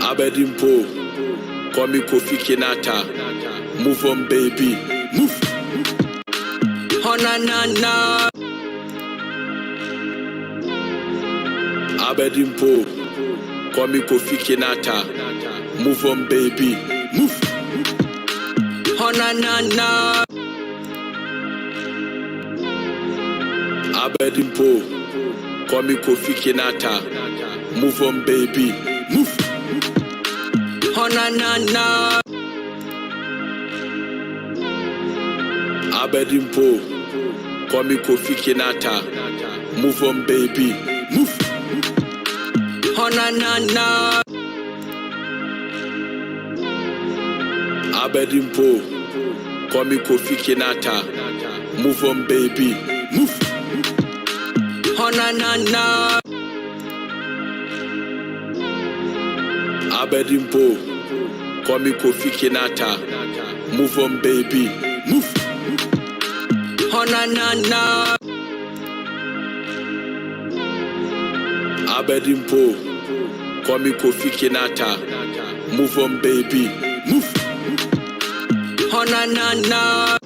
Abedimpo, call me Kofi Kinata. Move on, baby, move. Oh na na na. Abedimpo, call me Kofi Kinata. Move on, baby, move. Oh na na na. Abedimpo, call me Kofi Kinata. Move on, baby, move. Oh na na na. Abedimpo, call me Kofi Kinata. Move on, baby, move. Oh na na na. Abedimpo, call me Kofi Kinata. Move on, baby, move. Oh na na na. Abedimpo, call me Kofi Kinata. Move on, baby, move. Oh na na na. Abedimpo, call me Kofi Kinata. Move on, baby, move. Oh na na na.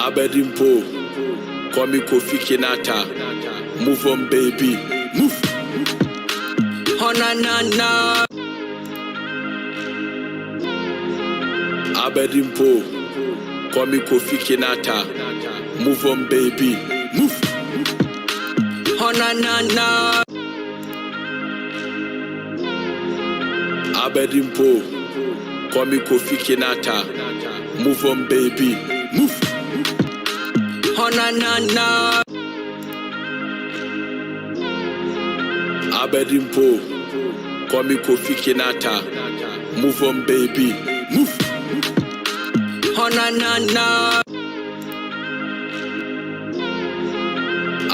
Abedimpo, call me Kofi Kinata. Move on, baby, move. Oh na na na. Abedimpo, call me Kofi Kinata. Move on, baby, move. Oh na na na. Abedimpo, call me Kofi Kinata. Move on, baby, move. Oh na na na. Abedimpo, call me Kofi Kinata. Move on, baby, move. Oh na na na.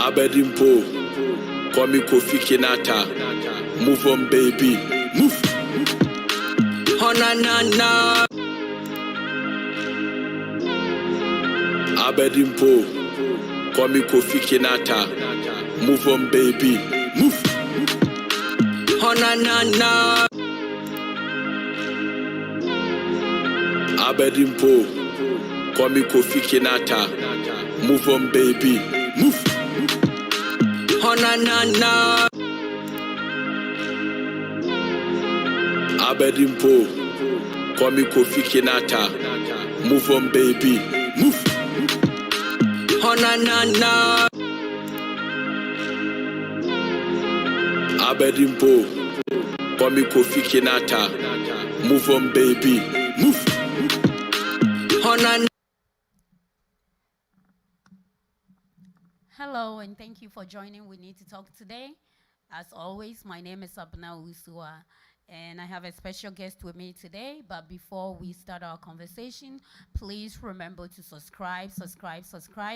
Abedimpo, call me Kofi Kinata. Move on, baby, move. Oh na na na. Abedimpo, call me Kofi Kinata. Move on, baby, move. Oh na na na. Abedimpo, call me Kofi Kinata. Move on, baby, move. Oh na na na. Abedimpo, call me Kofi Kinata. Move on, baby, move. Oh na na na. Abedimpo, call me Kofi Kinata. Move on, baby, move. Oh na na. Hello, and thank you for joining We Need to Talk today. As always, my name is Abna Usua, and I have a special guest with me today. But before we start our conversation, please remember to subscribe,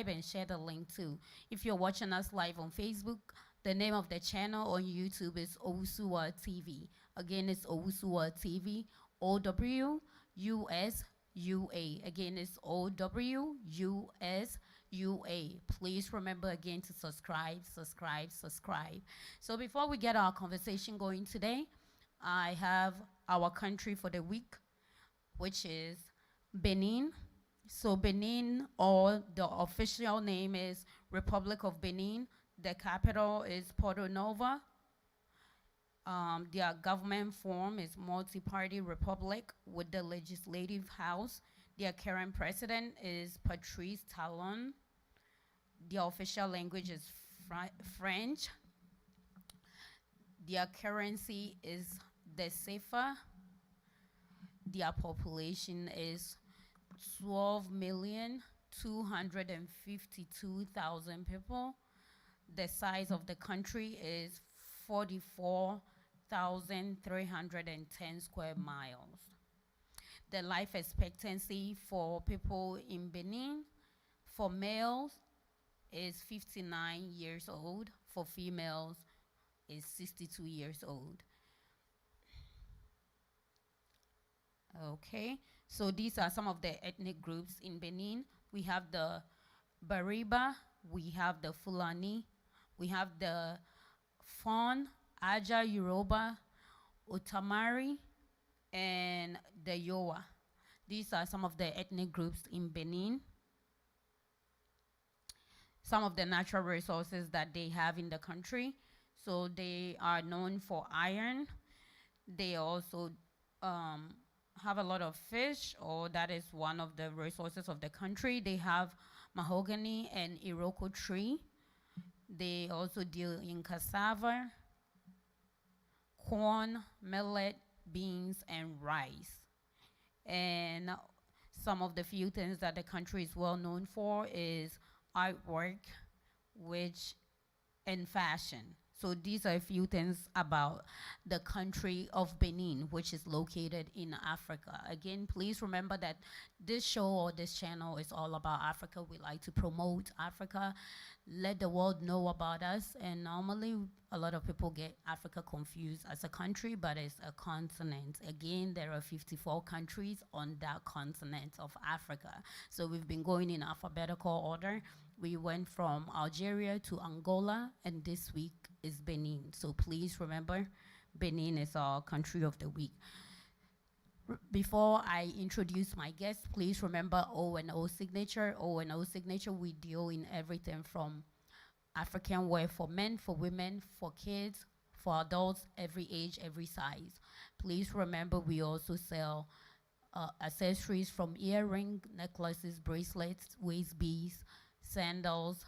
and share the link too. If you're watching us live on Facebook, the name of the channel on YouTube is Owusua TV. Again, it's Owusua TV, OWUSUA. Again, it's OWUSUA. Please remember again to subscribe. So before we get our conversation going today, I have our country for the week, which is Benin. So Benin, or the official name is Republic of Benin. The capital is Porto Novo. Their government form is multi-party republic with the legislative house. Their current president is Patrice Talon. Their official language is French. Their currency is the CFA. Their population is 12,252,000 people. The size of the country is 44,310 square miles. The life expectancy for people in Benin, for males, is 59 years old. For females, is 62 years old. Okay, so these are some of the ethnic groups in Benin. We have the Bariba, we have the Fulani, we have the Fon, Aja Yoruba, Utamari, and the Yowa. These are some of the ethnic groups in Benin. Some of the natural resources that they have in the country. So they are known for iron. They also um, have a lot of fish, or that is one of the resources of the country. They have mahogany and iroko tree. They also deal in cassava, corn, millet, beans, and rice. And some of the few things that the country is well known for is artwork, which and fashion. So these are a few things about the country of Benin, which is located in Africa. Again, please remember that this show or this channel is all about Africa. We like to promote Africa, let the world know about us. And normally, a lot of people get Africa confused as a country, but it's a continent. Again, there are 54 countries on that continent of Africa. So we've been going in alphabetical order. We went from Algeria to Angola, and this week is Benin. So please remember, Benin is our country of the week. Before I introduce my guest, please remember O&O Signature. O&O Signature, we deal in everything from African wear for men, for women, for kids, for adults, every age, every size. Please remember, we also sell accessories from earring, necklaces, bracelets, waist beads, sandals,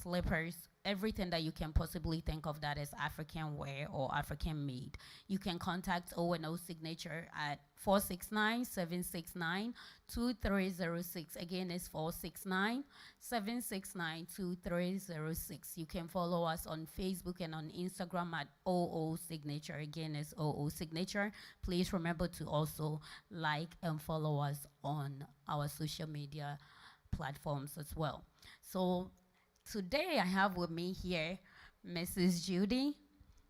slippers, everything that you can possibly think of that is African wear or African made. You can contact O&O Signature at 469-769-2306. Again, it's 469-769-2306. You can follow us on Facebook and on Instagram at OO Signature. Again, it's OO Signature. Please remember to also like and follow us on our social media platforms as well. So today I have with me here Mrs. Judy.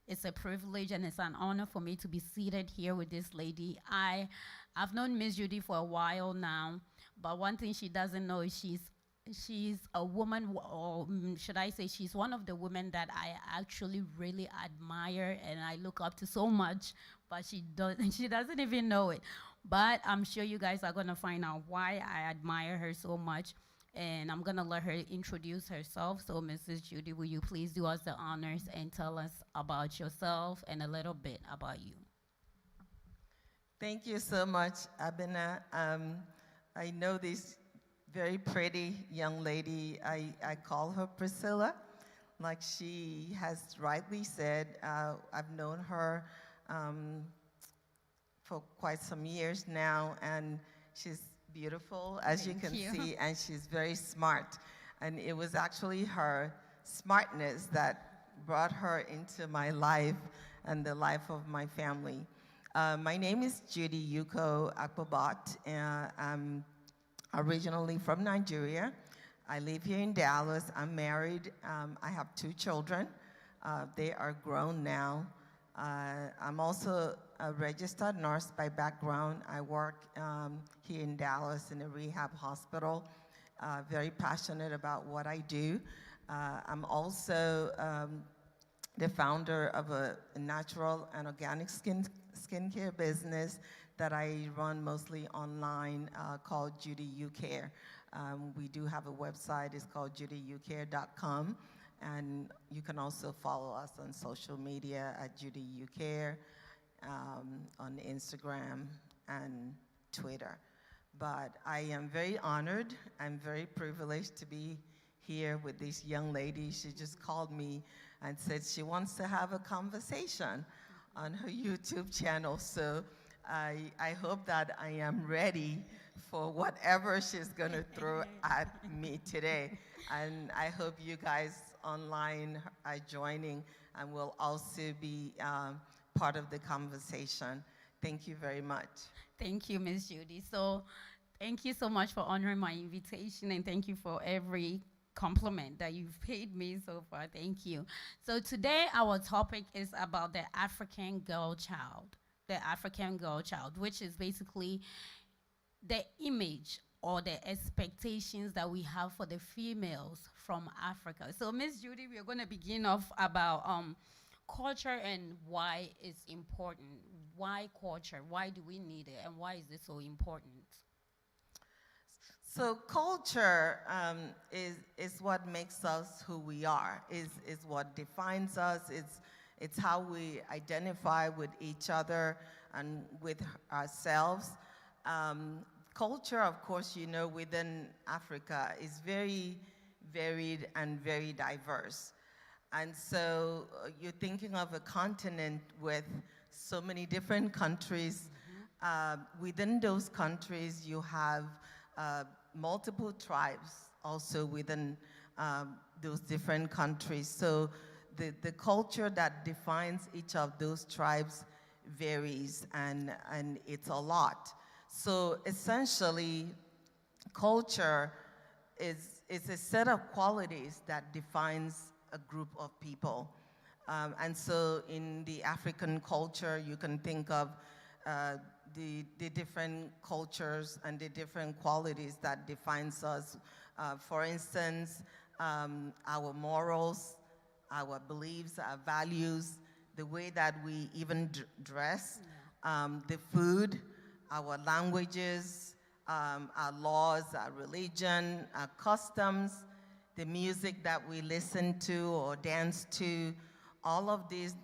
It's a privilege and it's an honor for me to be seated here with this lady. I've known Miss Judy for a while now, but one thing she doesn't know is she's a woman, or should I say she's one of the women that I actually really admire and I look up to so much, but she doesn't even know it. But I'm sure you guys are gonna find out why I admire her so much. And I'm gonna let her introduce herself. So Mrs. Judy, will you please do us the honors and tell us about yourself and a little bit about you? Thank you so much, Abena. I know this very pretty young lady. I call her Priscilla. Like she has rightly said, I've known her for quite some years now, and she's beautiful, as you can see, and she's very smart. And it was actually her smartness that brought her into my life and the life of my family. My name is Judy Yuko Akpobot, and I'm originally from Nigeria. I live here in Dallas. I'm married. I have 2 children. They are grown now. I'm also a registered nurse by background. I work here in Dallas in a rehab hospital. Very passionate about what I do. I'm also the founder of a natural and organic skincare business that I run mostly online called Judy U Care. We do have a website. It's called judyucare.com. And you can also follow us on social media at Judy U Care, on Instagram and Twitter. But I am very honored. I'm very privileged to be here with this young lady. She just called me and said she wants to have a conversation on her YouTube channel. So I hope that I am ready for whatever she's gonna throw at me today. And I hope you guys online are joining and will also be part of the conversation. Thank you very much. Thank you, Ms. Judy. So thank you so much for honoring my invitation, and thank you for every compliment that you've paid me so far. Thank you. So today our topic is about the African girl child. The African girl child, which is basically the image or the expectations that we have for the females from Africa. So Miss Judy, we're going to begin off about culture and why it's important. Why culture? Why do we need it? And why is it so important? So culture is what makes us who we are, is what defines us, it's how we identify with each other and with ourselves. Culture, of course, you know, within Africa is very varied and very diverse. And so you're thinking of a continent with so many different countries. Within those countries, you have multiple tribes also within those different countries. So the culture that defines each of those tribes varies, and it's a lot. So essentially, culture is a set of qualities that defines a group of people. And so in the African culture, you can think of the different cultures and the different qualities that defines us. For instance, our morals, our beliefs, our values, the way that we even dress, the food, our languages, our laws, our religion, our customs, the music that we listen to or dance to. All of these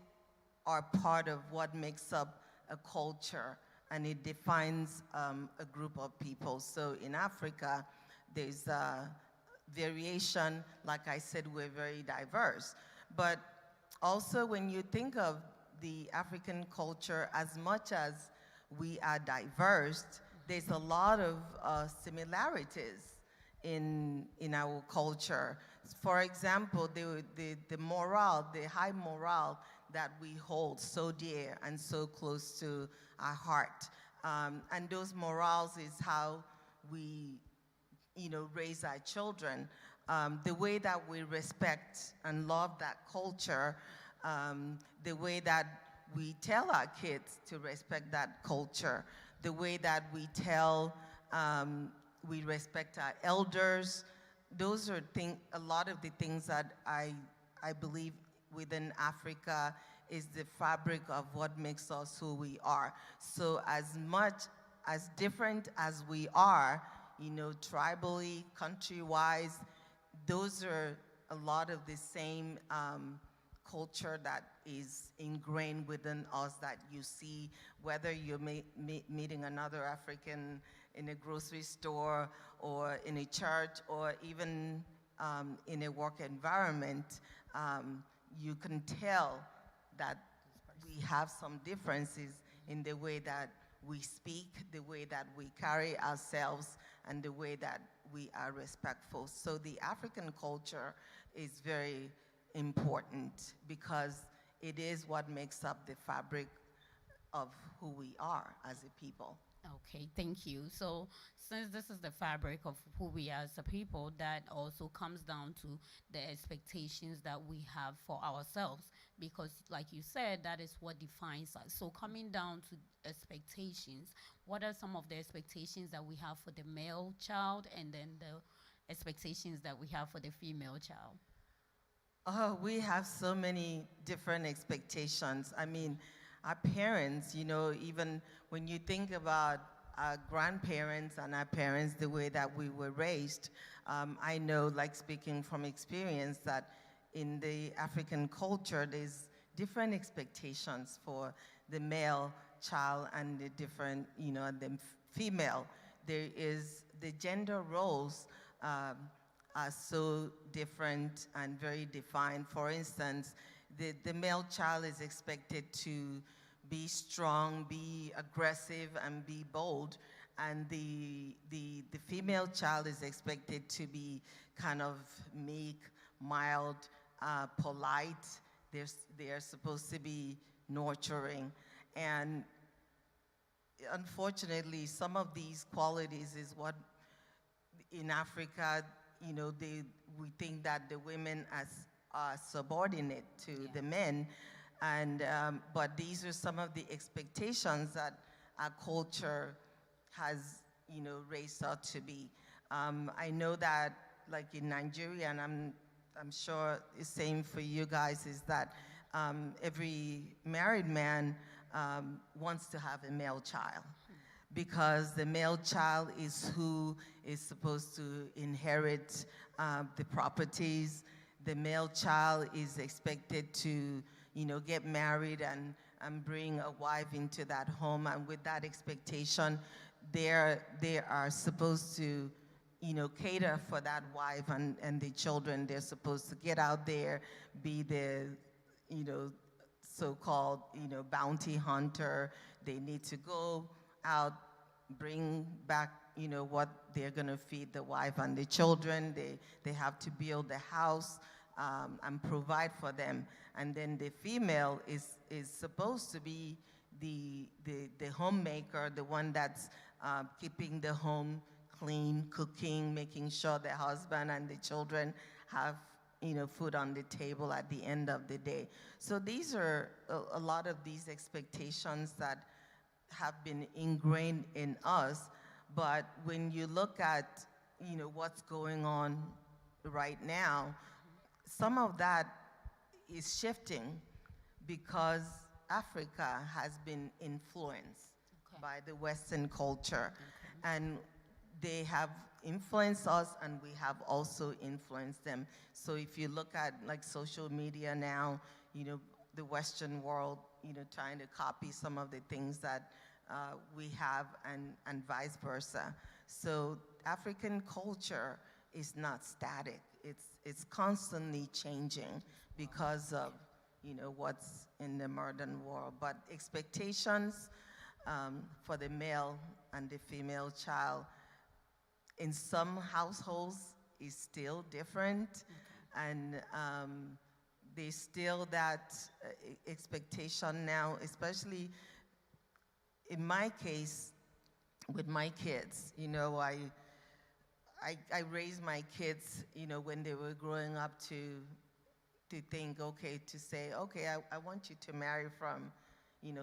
are part of what makes up a culture, and it defines a group of people. So in Africa, there's variation. Like I said, we're very diverse. But also when you think of the African culture, as much as we are diverse, there's a lot of similarities in our culture. For example, the morale, the high morale that we hold so dear and so close to our heart. And those morals is how we, you know, raise our children. The way that we respect and love that culture, the way that we tell our kids to respect that culture, the way that we tell, we respect our elders. Those are a lot of the things that I believe within Africa is the fabric of what makes us who we are. So as much, as different as we are, you know, tribally, country-wise, those are a lot of the same culture that is ingrained within us that you see, whether you're meeting another African in a grocery store or in a church or even in a work environment. You can tell that we have some differences in the way that we speak, the way that we carry ourselves, and the way that we are respectful. So the African culture is very important because it is what makes up the fabric of who we are as a people. Okay, thank you. So since this is the fabric of who we are as a people, that also comes down to the expectations that we have for ourselves, because like you said, that is what defines us. So coming down to expectations, what are some of the expectations that we have for the male child and then the expectations that we have for the female child? Oh, we have so many different expectations. I mean, our parents, you know, even when you think about our grandparents and our parents, the way that we were raised, I know, like speaking from experience, that in the African culture, there's different expectations for the male child and the different, you know, the female. There is the gender roles are so different and very defined. For instance, the male child is expected to be strong, be aggressive, and be bold. And the female child is expected to be kind of meek, mild, polite. They are supposed to be nurturing. And unfortunately, some of these qualities is what in Africa, you know, we think that the women are subordinate to the men. And, but these are some of the expectations that our culture has, you know, raised us to be. I know that, like in Nigeria, and I'm sure the same for you guys, is that every married man wants to have a male child, because the male child is who is supposed to inherit the properties. The male child is expected to, get married and bring a wife into that home. And with that expectation, they are supposed to, cater for that wife and the children. They're supposed to get out there, be the, so-called, bounty hunter. They need to go out, bring back, what they're gonna feed the wife and the children. They have to build the house and provide for them. And then the female is supposed to be the homemaker, the one that's keeping the home clean, cooking, making sure the husband and the children have food on the table at the end of the day. So these are a lot of these expectations that have been ingrained in us. But when you look at what's going on right now, some of that is shifting because Africa has been influenced by the Western culture. And they have influenced us, and we have also influenced them. So if you look at like social media now, the Western world, trying to copy some of the things that we have, and vice versa. So African culture is not static. It's constantly changing because of what's in the modern world. But expectations for the male and the female child in some households is still different, and there's still that expectation now, especially in my case with my kids. I raised my kids, when they were growing up to think, to say, I want you to marry from,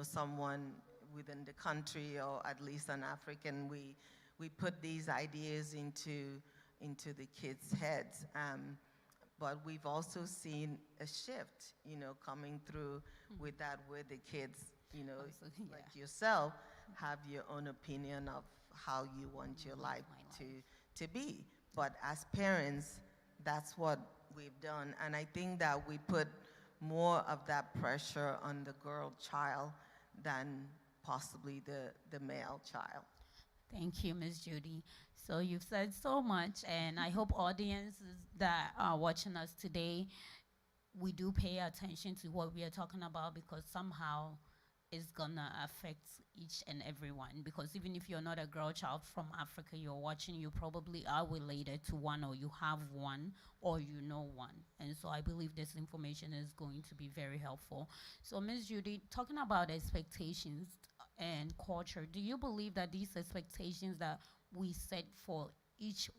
someone within the country, or at least an African. We put these ideas into the kids' heads. But we've also seen a shift, coming through with that, where the kids, like yourself, have your own opinion of how you want your life to be. But as parents, that's what we've done. And I think that we put more of that pressure on the girl child than possibly the male child. Thank you, Ms. Judy. So you've said so much, and I hope audiences that are watching us today, we do pay attention to what we are talking about, because somehow it's gonna affect each and every one. Because even if you're not a girl child from Africa, you're watching, you probably are related to one, or you have one, or you know one. And so I believe this information is going to be very helpful. So Ms. Judy, talking about expectations and culture, do you believe that these expectations that we set for each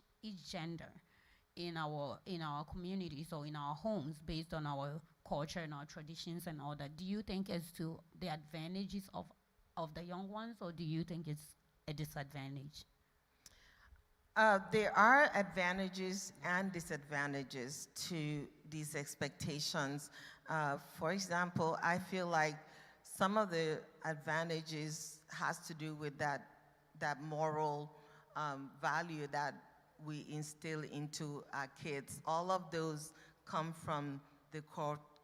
gender in our communities or in our homes, based on our culture and our traditions and all that, do you think it's to the advantages of the young ones, or do you think it's a disadvantage? There are advantages and disadvantages to these expectations. For example, I feel like some of the advantages has to do with that moral value that we instill into our kids. All of those come from the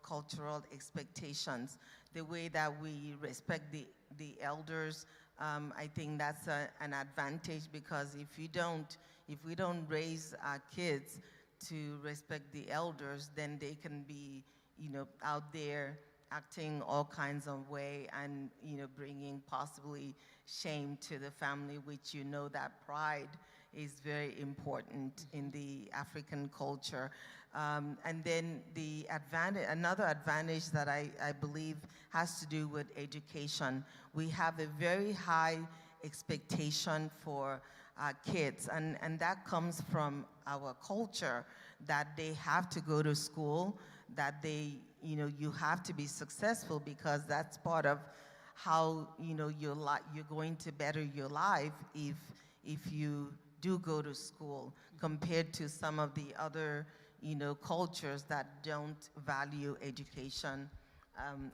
cultural expectations, the way that we respect the elders. I think that's an advantage, because if we don't raise our kids to respect the elders, then they can be, out there acting all kinds of way, and bringing possibly shame to the family, which that pride is very important in the African culture. And then another advantage that I believe has to do with education. We have a very high expectation for our kids, and that comes from our culture, that they have to go to school, that you have to be successful, because that's part of how you're going to better your life if you do go to school, compared to some of the other cultures that don't value education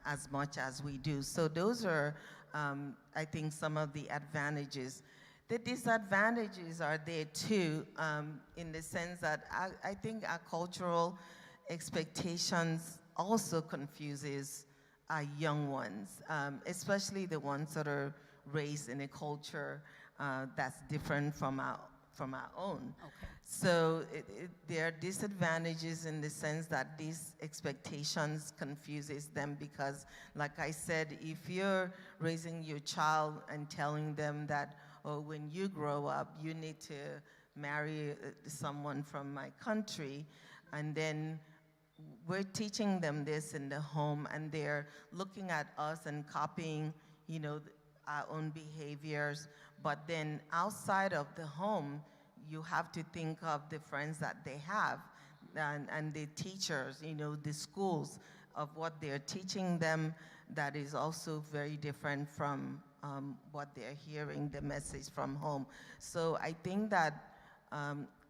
as much as we do. So those are, I think, some of the advantages. The disadvantages are there too, in the sense that I think our cultural expectations also confuses our young ones, especially the ones that are raised in a culture that's different from our own. Okay. So there are disadvantages in the sense that these expectations confuses them because, like I said, if you're raising your child and telling them that, oh, when you grow up, you need to marry someone from my country, and then we're teaching them this in the home, and they're looking at us and copying, you know, our own behaviors. But then outside of the home, you have to think of the friends that they have and the teachers, you know, the schools, of what they're teaching them that is also very different from what they're hearing, the message from home. So I think that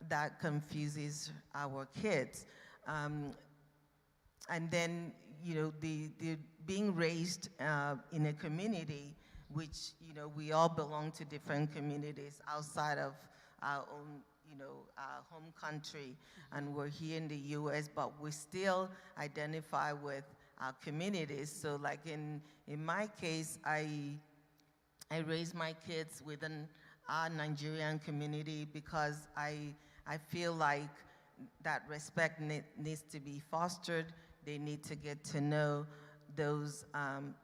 that confuses our kids. And then, you know, the being raised in a community, which, you know, we all belong to different communities outside of our own, you know, our home country, and we're here in the U.S., but we still identify with our communities. So like in my case, I raise my kids within our Nigerian community because I feel like that respect needs to be fostered. They need to get to know those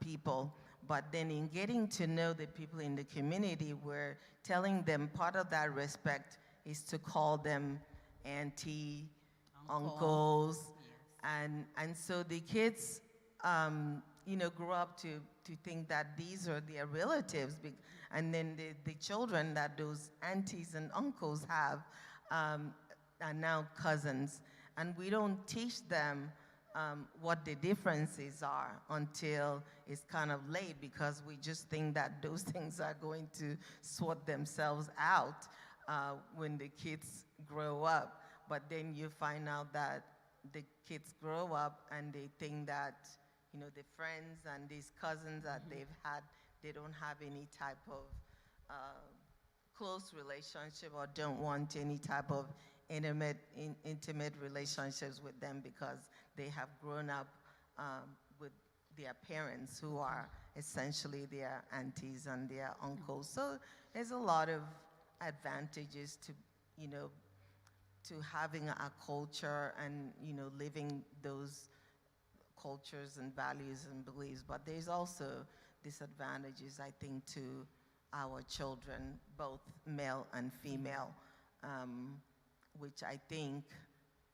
people. But then in getting to know the people in the community, we're telling them part of that respect is to call them auntie, uncles, yes. And so the kids, you know, grow up to think that these are their relatives, and then the children that those aunties and uncles have are now cousins, and we don't teach them what the differences are until it's kind of late, because we just think that those things are going to sort themselves out when the kids grow up. But then you find out that the kids grow up and they think that, you know, the friends and these cousins that they've had, they don't have any type of close relationship, or don't want any type of intimate relationships with them because they have grown up with their parents who are essentially their aunties and their uncles. So there's a lot of advantages to, you know, to having a culture and, you know, living those cultures and values and beliefs. But there's also disadvantages, I think, to our children, both male and female, which I think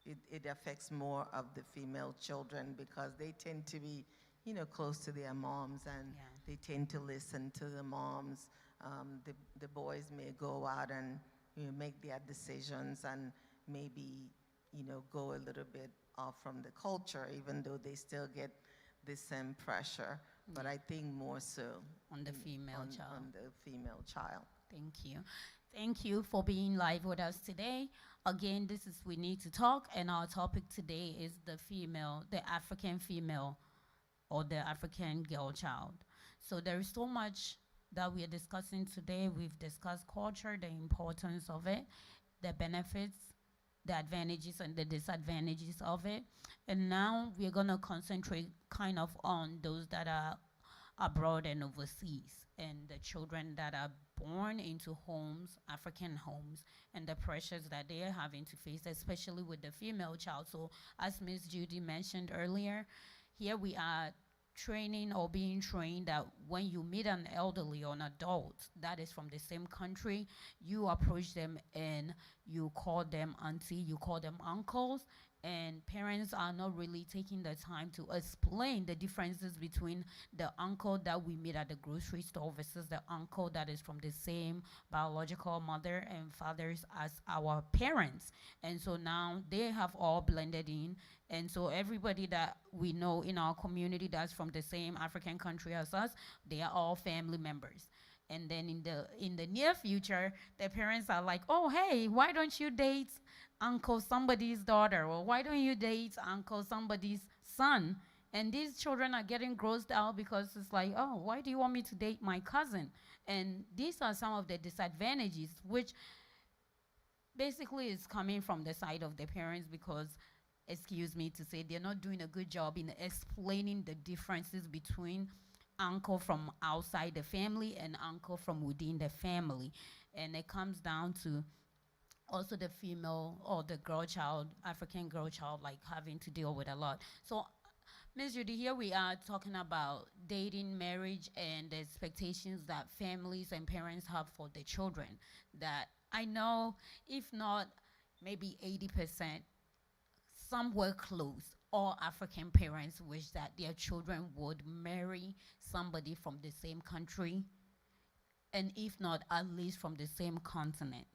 it affects more of the female children because they tend to be, you know, close to their moms, and they tend to listen to the moms. The boys may go out and, you know, make their decisions and maybe, you know, go a little bit off from the culture, even though they still get the same pressure. But I think more so on the female child. On the female child. Thank you. Thank you for being live with us today. Again, this is We Need to Talk, and our topic today is the African female, or the African girl child. So there is so much that we are discussing today. We've discussed culture, the importance of it, the benefits, the advantages and the disadvantages of it. And now we're going to concentrate kind of on those that are abroad and overseas, and the children that are born into homes, African homes, and the pressures that they are having to face, especially with the female child. So as Ms. Judy mentioned earlier, here we are training or being trained that when you meet an elderly or an adult that is from the same country, you approach them and you call them auntie, you call them uncles, and parents are not really taking the time to explain the differences between the uncle that we meet at the grocery store versus the uncle that is from the same biological mother and fathers as our parents. And so now they have all blended in, and so everybody that we know in our community that's from the same African country as us, they are all family members. And then in the near future, the parents are like, oh, hey, why don't you date uncle somebody's daughter? Or why don't you date uncle somebody's son? And these children are getting grossed out because it's like, oh, why do you want me to date my cousin? And these are some of the disadvantages, which basically is coming from the side of the parents because, excuse me to say, they're not doing a good job in explaining the differences between uncle from outside the family and uncle from within the family. And it comes down to also the female or the girl child, African girl child, like having to deal with a lot. So, Ms. Judy, here we are talking about dating, marriage, and the expectations that families and parents have for their children. That I know, if not maybe 80%, somewhere close, all African parents wish that their children would marry somebody from the same country, and if not, at least from the same continent.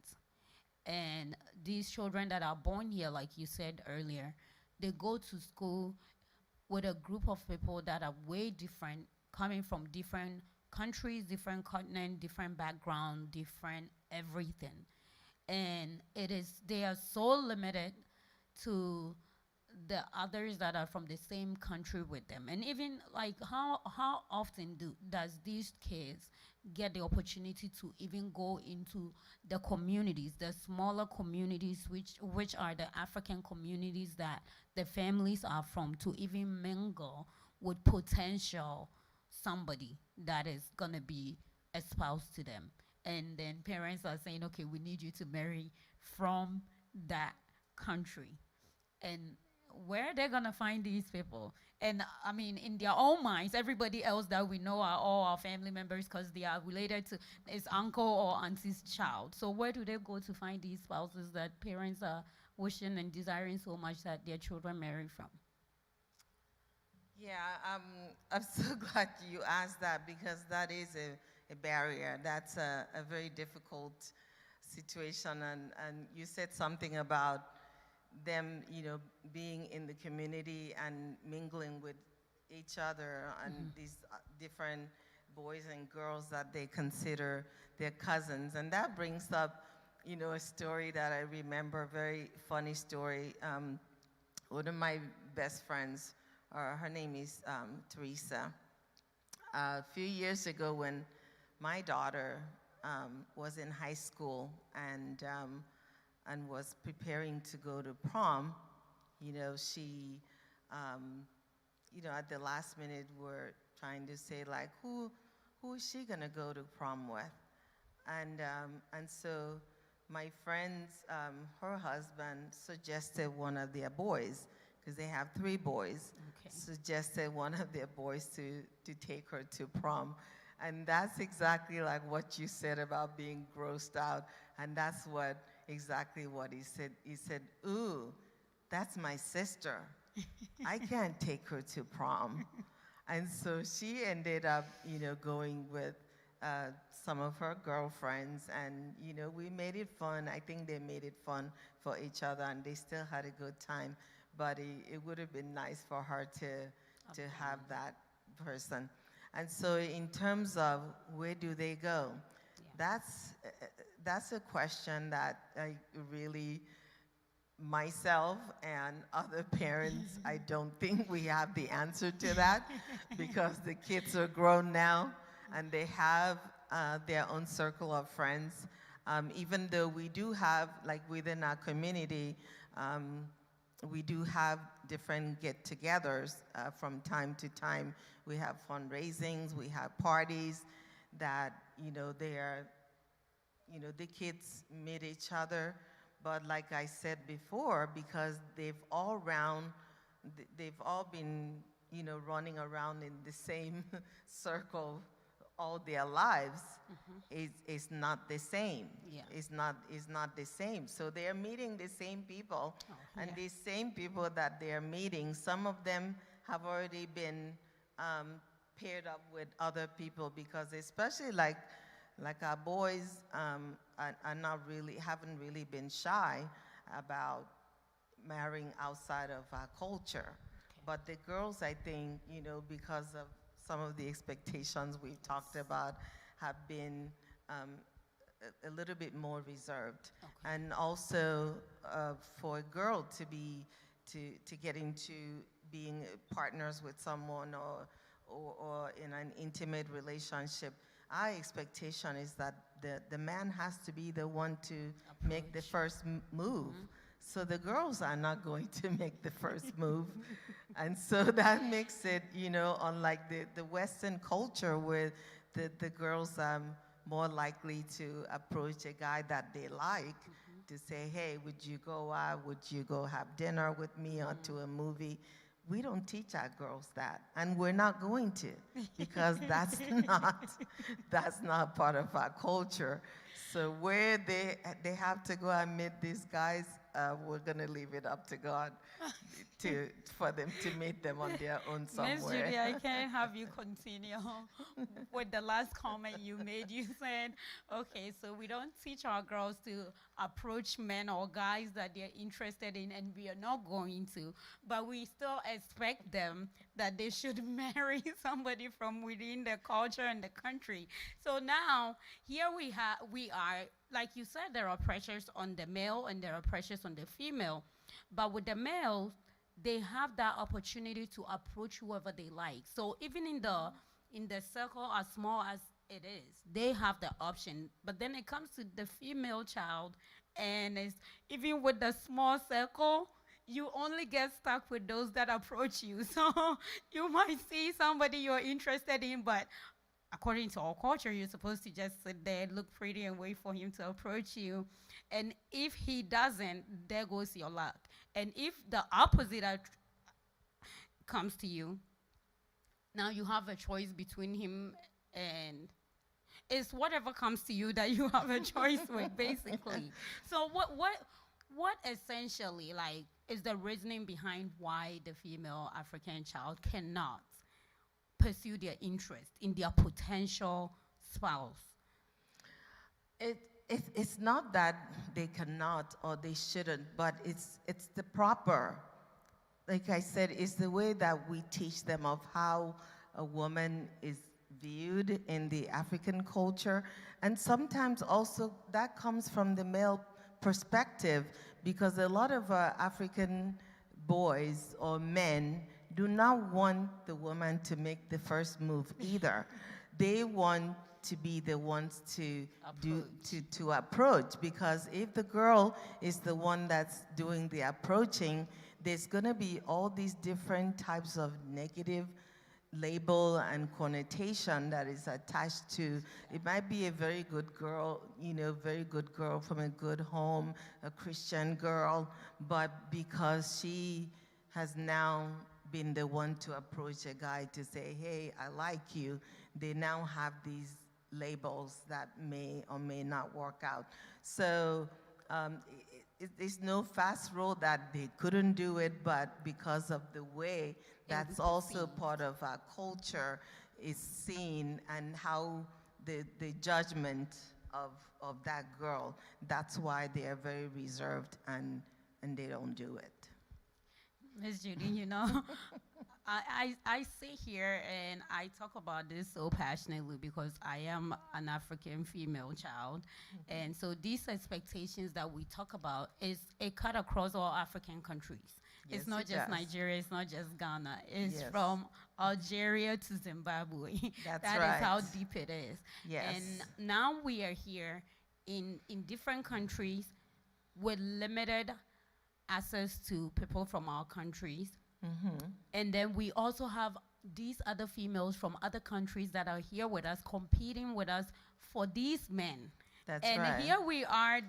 And these children that are born here, like you said earlier, they go to school with a group of people that are way different, coming from different countries, different continent, different background, different everything. And they are so limited to the others that are from the same country with them. And even like how often does these kids get the opportunity to even go into the communities, the smaller communities, which are the African communities that the families are from, to even mingle with potential somebody that is gonna be espoused to them. And then parents are saying, okay, we need you to marry from that country. And where they're gonna find these people? And I mean, in their own minds, everybody else that we know are all our family members because they are related to his uncle or auntie's child. So where do they go to find these spouses that parents are wishing and desiring so much that their children marry from? Yeah, I'm so glad you asked that because that is a barrier. That's a very difficult situation. And you said something about them, being in the community and mingling with each other and these different boys and girls that they consider their cousins. And that brings up, a story that I remember, a very funny story. One of my best friends, her name is Teresa. A few years ago when my daughter was in high school and was preparing to go to prom, she, at the last minute were trying to say like, who is she gonna go to prom with? And so my friends, her husband suggested one of their boys, because they have 3 boys, suggested one of their boys to take her to prom. And that's exactly like what you said about being grossed out. And that's exactly what he said. He said, ooh, that's my sister. I can't take her to prom. And so she ended up, going with some of her girlfriends. And, we made it fun. I think they made it fun for each other, and they still had a good time. But it would have been nice for her to have that person. And so in terms of where do they go, that's a question that I really, myself and other parents, I don't think we have the answer to that because the kids are grown now and they have their own circle of friends. Even though we do have, like within our community, we do have different get-togethers from time to time. We have fundraisings, we have parties that, the kids meet each other. But like I said before, because they've all been, running around in the same circle all their lives, it's not the same. Yeah. It's not the same. So they're meeting the same people, and these same people that they're meeting, some of them have already been paired up with other people, because especially like our boys haven't really been shy about marrying outside of our culture. But the girls, I think, because of some of the expectations we've talked about, have been a little bit more reserved. And also for a girl to get into being partners with someone or in an intimate relationship, our expectation is that the man has to be the one to make the first move. So the girls are not going to make the first move. And so that makes it, unlike the Western culture where the girls are more likely to approach a guy that they like to say, hey, would you go out? Would you go have dinner with me or to a movie? We don't teach our girls that, and we're not going to, because that's not part of our culture. So where they have to go and meet these guys, we're gonna leave it up to God for them to meet them on their own somewhere. Miss Judy, I can't have you continue with the last comment you made. You said, okay, so we don't teach our girls to approach men or guys that they're interested in, and we are not going to, but we still expect them that they should marry somebody from within the culture and the country. So now, here we are, like you said, there are pressures on the male and there are pressures on the female, but with the male, they have that opportunity to approach whoever they like. So even in the circle as small as it is, they have the option. But then it comes to the female child, and it's, even with the small circle, you only get stuck with those that approach you. So you might see somebody you're interested in, but according to our culture, you're supposed to just sit there, look pretty, and wait for him to approach you. And if he doesn't, there goes your luck. And if the opposite comes to you, now you have a choice between him and it's whatever comes to you that you have a choice with, basically. So what essentially, like, is the reasoning behind why the female African child cannot pursue their interest in their potential spouse? It's not that they cannot or they shouldn't, but it's the proper, like I said, it's the way that we teach them of how a woman is viewed in the African culture. And sometimes also that comes from the male perspective, because a lot of African boys or men do not want the woman to make the first move either. They want to be the ones to approach, because if the girl is the one that's doing the approaching, there's gonna be all these different types of negative label and connotation that is attached to, it might be a very good girl, very good girl from a good home, a Christian girl, but because she has now been the one to approach a guy to say, hey, I like you, they now have these labels that may or may not work out. So there's no fast rule that they couldn't do it, but because of the way that's also part of our culture is seen, and how the judgment of that girl, that's why they are very reserved and they don't do it. Miss Judy, I sit here and I talk about this so passionately because I am an African female child. And so these expectations that we talk about it cut across all African countries. Yes, it's not just Nigeria, it's not just Ghana. It's Yes. from Algeria to Zimbabwe. That's That right. is how deep it is. Yes. And now we are here in different countries with limited access to people from our countries. And then we also have these other females from other countries that are here with us, competing with us for these men. That's and right. here we are,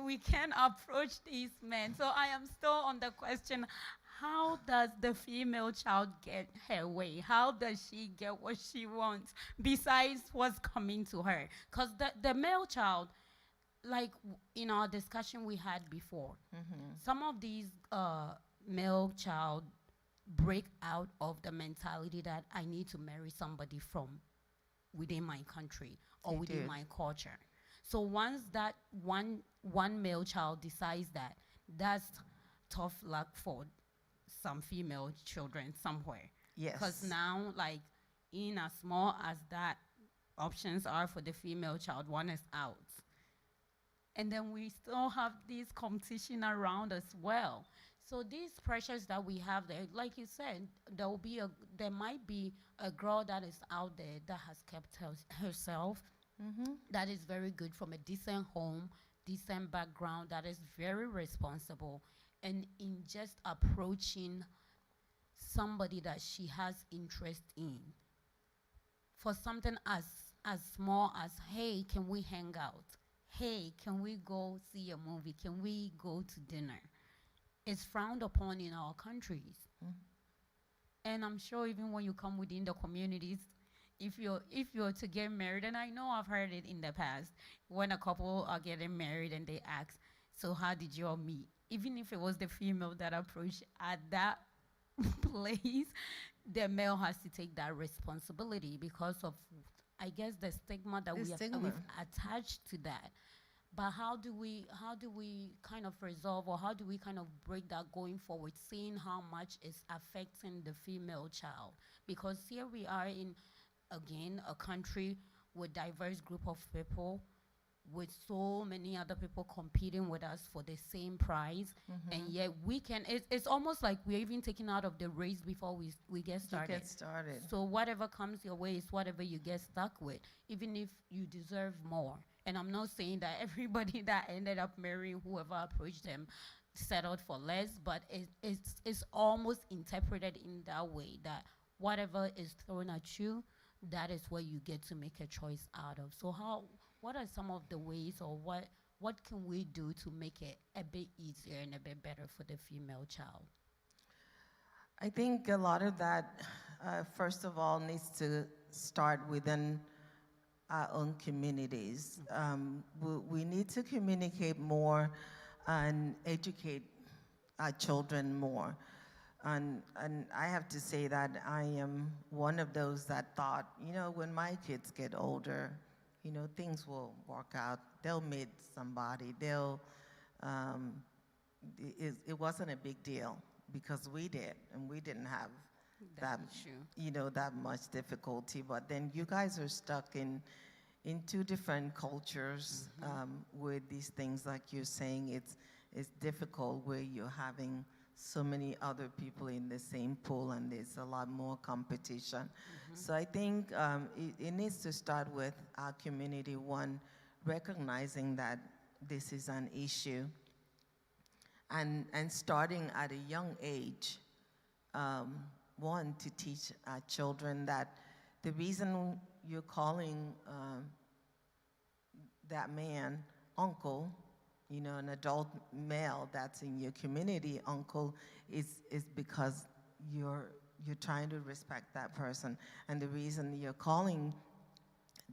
we can approach these men. So I am still on the question, how does the female child get her way? How does she get what she wants besides what's coming to her? Because the male child, like in our discussion we had before, some of these male child break out of the mentality that I need to marry somebody from within my country or They within do. my culture. So once that one male child decides that, that's tough luck for some female children somewhere. Yes. Because now, like, in as small as that options are for the female child, one is out. And then we still have this competition around as well. So these pressures that we have there, like you said, there might be a girl that is out there that has kept herself, that is very good from a decent home, decent background, that is very responsible, and in just approaching somebody that she has interest in for something as small as, hey, can we hang out? Hey, can we go see a movie? Can we go to dinner? It's frowned upon in our countries. And I'm sure even when you come within the communities, if you're to get married, and I know I've heard it in the past, when a couple are getting married and they ask, so how did you all meet? Even if it was the female that approached at that place, the male has to take that responsibility because of, I guess, the stigma that we've attached to that. But how do we kind of resolve, or how do we kind of break that going forward, seeing how much it's affecting the female child? Because here we are in, again, a country with diverse group of people, with so many other people competing with us for the same prize, and yet it's almost like we're even taken out of the race before we get started. So whatever comes your way is whatever you get stuck with, even if you deserve more. And I'm not saying that everybody that ended up marrying whoever approached them settled for less, but it's almost interpreted in that way, that whatever is thrown at you, that is what you get to make a choice out of. So what are some of the ways, or what can we do to make it a bit easier and a bit better for the female child? I think a lot of that, first of all, needs to start within our own communities. We need to communicate more and educate our children more. And I have to say that I am one of those that thought, when my kids get older, things will work out. They'll meet somebody. It wasn't a big deal because we did, and we didn't have that much difficulty. But then you guys are stuck in two different cultures with these things, like you're saying. It's difficult where you're having so many other people in the same pool, and there's a lot more competition. So I think it needs to start with our community, one, recognizing that this is an issue, and starting at a young age, one, to teach our children that the reason you're calling that man uncle, an adult male that's in your community uncle, is because you're trying to respect that person. And the reason you're calling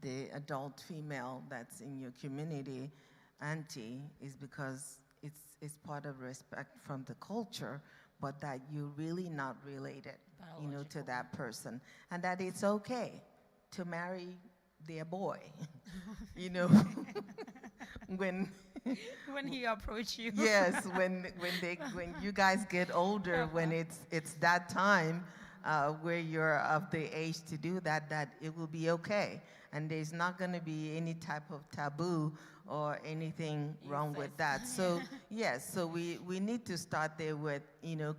the adult female that's in your community auntie is because it's part of respect from the culture, but that you're really not related, to that person, and that it's okay to marry their boy, when he approach you. Yes, when you guys get older, when it's that time where you're of the age to do that it will be okay, and there's not going to be any type of taboo or anything wrong with that. So yes, so we need to start there with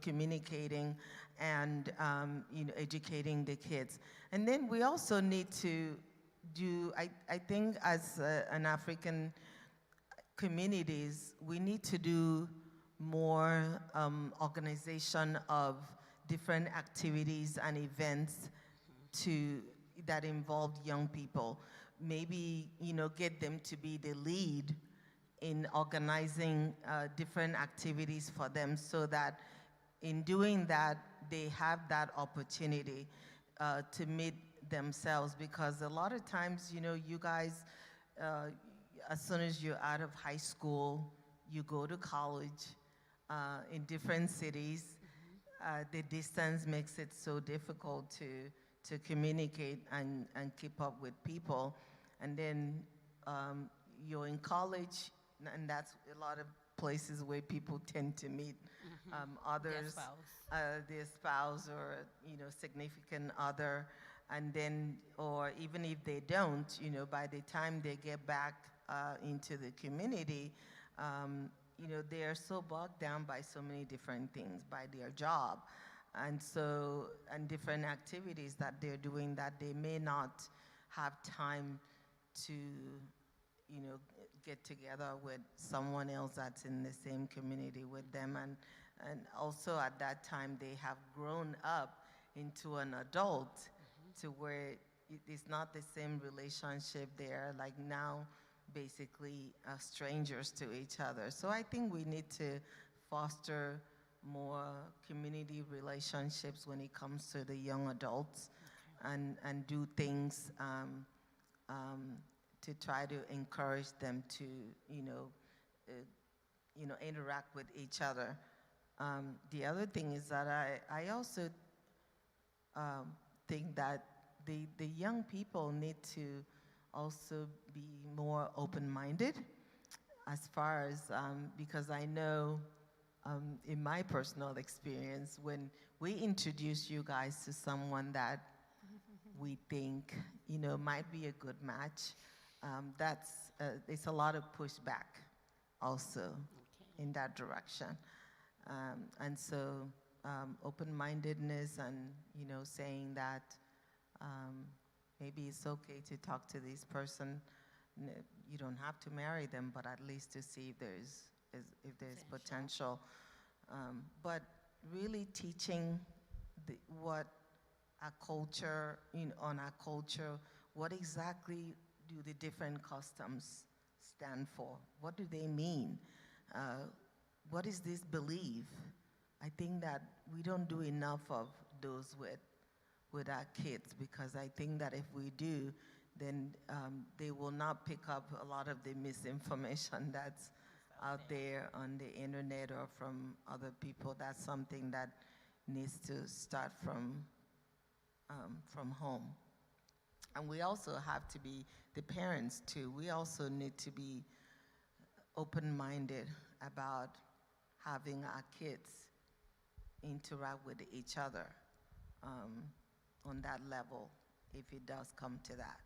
communicating and educating the kids, and then we also need to do. I think as an African communities, we need to do more organization of different activities and events that involve young people. Maybe, get them to be the lead in organizing different activities for them, so that in doing that, they have that opportunity to meet themselves. Because a lot of times, you guys, as soon as you're out of high school, you go to college in different cities. The distance makes it so difficult to communicate and keep up with people. And then you're in college, and that's a lot of places where people tend to meet others, their spouse or significant other. And then, or even if they don't, by the time they get back into the community, they are so bogged down by so many different things, by their job, and different activities that they're doing, that they may not have time to, get together with someone else that's in the same community with them. And also at that time, they have grown up into an adult to where it's not the same relationship. They're like now basically strangers to each other. So I think we need to foster more community relationships when it comes to the young adults, and do things to try to encourage them to, interact with each other. The other thing is that I also think that the young people need to also be more open-minded as far as, because I know in my personal experience, when we introduce you guys to someone that we think, might be a good match, it's a lot of pushback also in that direction. And so open-mindedness and, saying that maybe it's okay to talk to this person. You don't have to marry them, but at least to see if there's potential. But really teaching what our culture, on our culture, what exactly do the different customs stand for? What do they mean? What is this belief? I think that we don't do enough of those with our kids, because I think that if we do, then they will not pick up a lot of the misinformation that's out there on the internet or from other people. That's something that needs to start from home. And we also have to be, the parents too, we also need to be open-minded about having our kids interact with each other on that level, if it does come to that.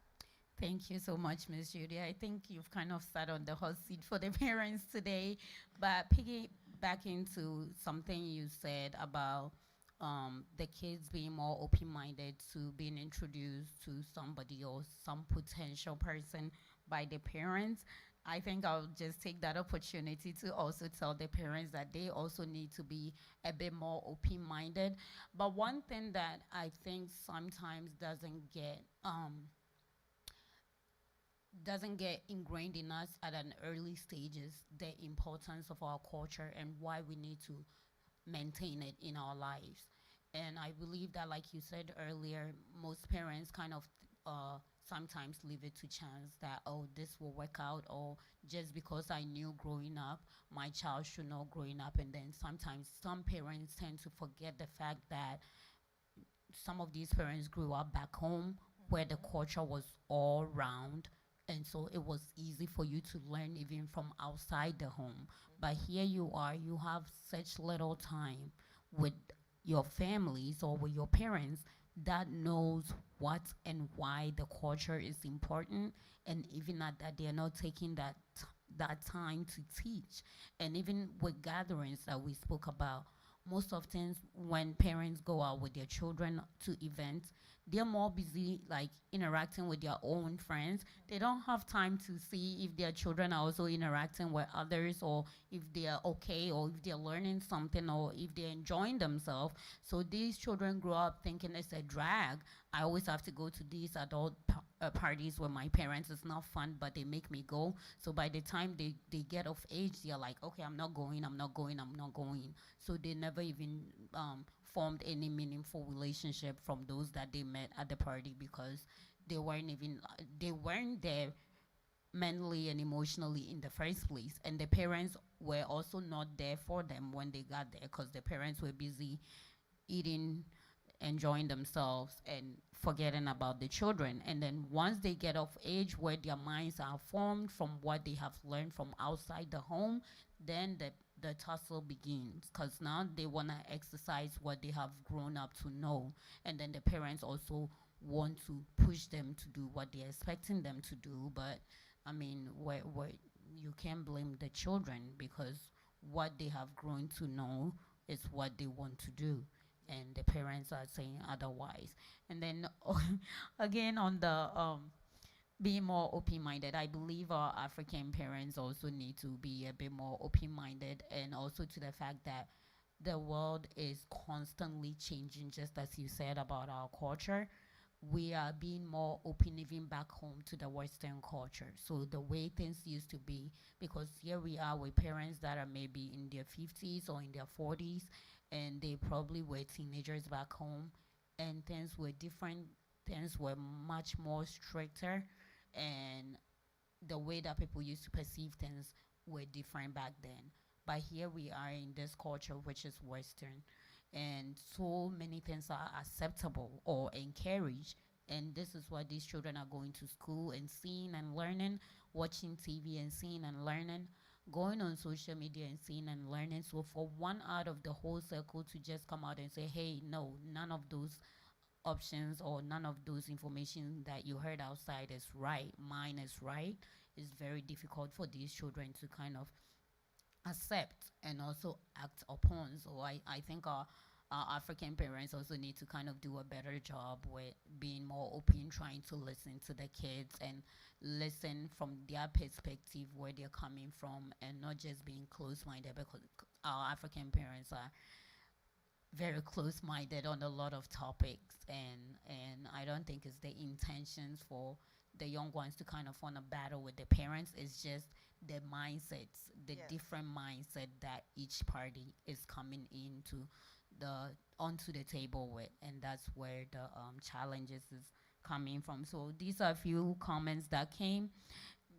Thank you so much, Ms. Judy. I think you've kind of sat on the hot seat for the parents today, but piggybacking to something you said about the kids being more open-minded to being introduced to somebody or some potential person by the parents, I think I'll just take that opportunity to also tell the parents that they also need to be a bit more open-minded. But one thing that I think sometimes doesn't get ingrained in us at an early stage is the importance of our culture and why we need to maintain it in our lives. And I believe that, like you said earlier, most parents kind of sometimes leave it to chance that, oh, this will work out, or just because I knew growing up, my child should know growing up. And then sometimes some parents tend to forget the fact that some of these parents grew up back home where the culture was all round, and so it was easy for you to learn even from outside the home. But here you are, you have such little time with your families or with your parents that knows what and why the culture is important, and even at that they're not taking that time to teach. And even with gatherings that we spoke about, most often when parents go out with their children to events, they're more busy like interacting with their own friends. They don't have time to see if their children are also interacting with others, or if they're okay, or if they're learning something, or if they're enjoying themselves. So these children grow up thinking it's a drag. I always have to go to these adult parties with my parents. It's not fun, but they make me go. So by the time they get of age, they're like, okay, I'm not going. So they never even formed any meaningful relationship from those that they met at the party, because they weren't there mentally and emotionally in the first place. And the parents were also not there for them when they got there, because the parents were busy eating, enjoying themselves, and forgetting about the children. And then once they get of age where their minds are formed from what they have learned from outside the home, then the tussle begins, because now they want to exercise what they have grown up to know. And then the parents also want to push them to do what they're expecting them to do. But I mean, you can't blame the children, because what they have grown to know is what they want to do, and the parents are saying otherwise. And then again on the being more open-minded, I believe our African parents also need to be a bit more open-minded, and also to the fact that the world is constantly changing, just as you said about our culture. We are being more open even back home to the Western culture. So the way things used to be, because here we are with parents that are maybe in their 50s or in their 40s, and they probably were teenagers back home, and things were different. Things were much more stricter, and the way that people used to perceive things were different back then. But here we are in this culture which is Western, and so many things are acceptable or encouraged. And this is what these children are going to school and seeing and learning, watching TV and seeing and learning, going on social media and seeing and learning. So for one out of the whole circle to just come out and say, hey, no, none of those options or none of those information that you heard outside is right, mine is right, is very difficult for these children to kind of accept and also act upon. So I think our African parents also need to kind of do a better job with being more open, trying to listen to the kids and listen from their perspective where they're coming from, and not just being close-minded, because our African parents are very close-minded on a lot of topics, and I don't think it's the intentions for the young ones to kind of want to battle with the parents. It's just the mindsets, the Yes. different mindset that each party is coming into the onto the table with, and that's where the challenges is coming from. So these are a few comments that came.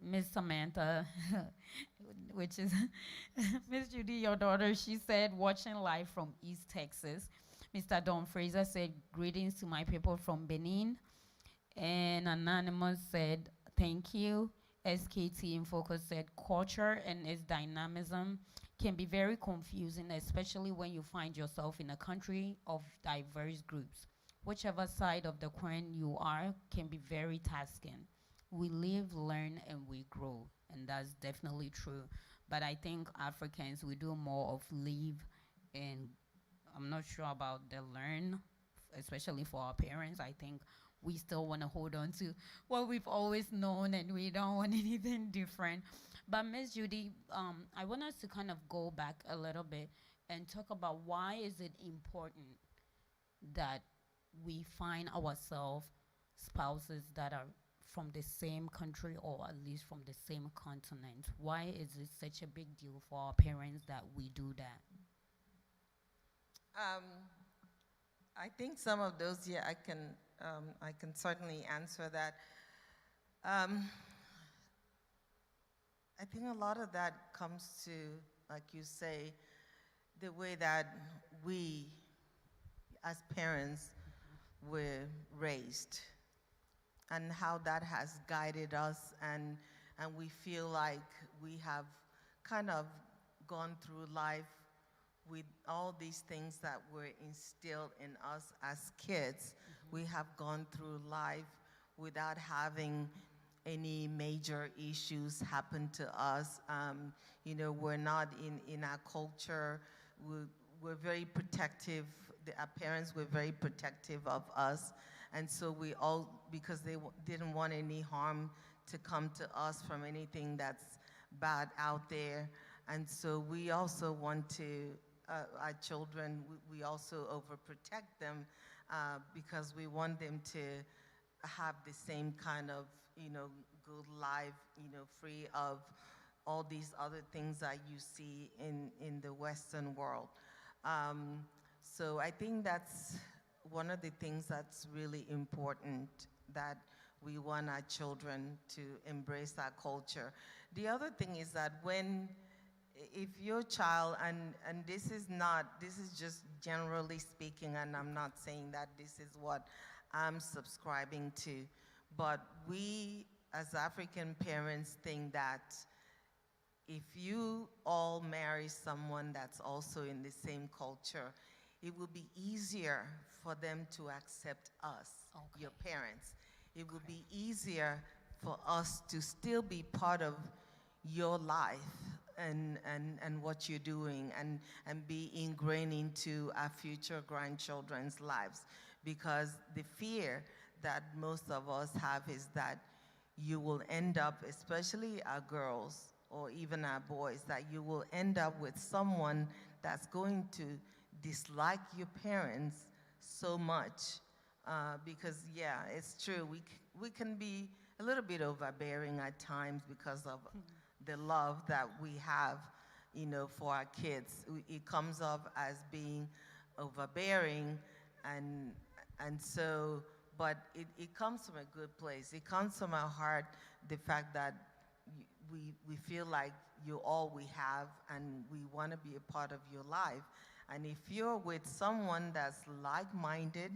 Miss Samantha, which is Miss Judy, your daughter, she said, watching live from East Texas. Mr. Don Fraser said, greetings to my people from Benin. And Anonymous said, thank you. SKT in Focus said, culture and its dynamism can be very confusing, especially when you find yourself in a country of diverse groups. Whichever side of the coin you are can be very tasking. We live, learn, and we grow, and that's definitely true. But I think Africans, we do more of live, and I'm not sure about the learn, especially for our parents. I think we still want to hold on to what we've always known, and we don't want anything different. But Miss Judy, I want us to kind of go back a little bit and talk about why is it important that we find ourselves spouses that are from the same country or at least from the same continent. Why is it such a big deal for our parents that we do that? I think some of those, yeah, I can certainly answer that. I think a lot of that comes to, like you say, the way that we, as parents, were raised, and how that has guided us, and we feel like we have kind of gone through life with all these things that were instilled in us as kids. We have gone through life without having any major issues happen to us. You know, we're not in our culture. We're very protective. Our parents were very protective of us. And so we all, because they didn't want any harm to come to us from anything that's bad out there. And so we also want to, our children, we also overprotect them because we want them to have the same kind of, you know, good life, you know, free of all these other things that you see in the Western world. So I think that's one of the things that's really important, that we want our children to embrace our culture. The other thing is that if your child, and this is just generally speaking, and I'm not saying that this is what I'm subscribing to, but we as African parents think that if you all marry someone that's also in the same culture, it will be easier for them to accept us, your parents. It will be easier for us to still be part of your life and what you're doing, and be ingrained into our future grandchildren's lives. Because the fear that most of us have is that you will end up, especially our girls or even our boys, that you will end up with someone that's going to dislike your parents so much. Because, yeah, it's true, we can be a little bit overbearing at times because of the love that we have, for our kids. It comes off as being overbearing, and so, but it comes from a good place. It comes from our heart, the fact that we feel like you're all we have, and we want to be a part of your life. And if you're with someone that's like-minded,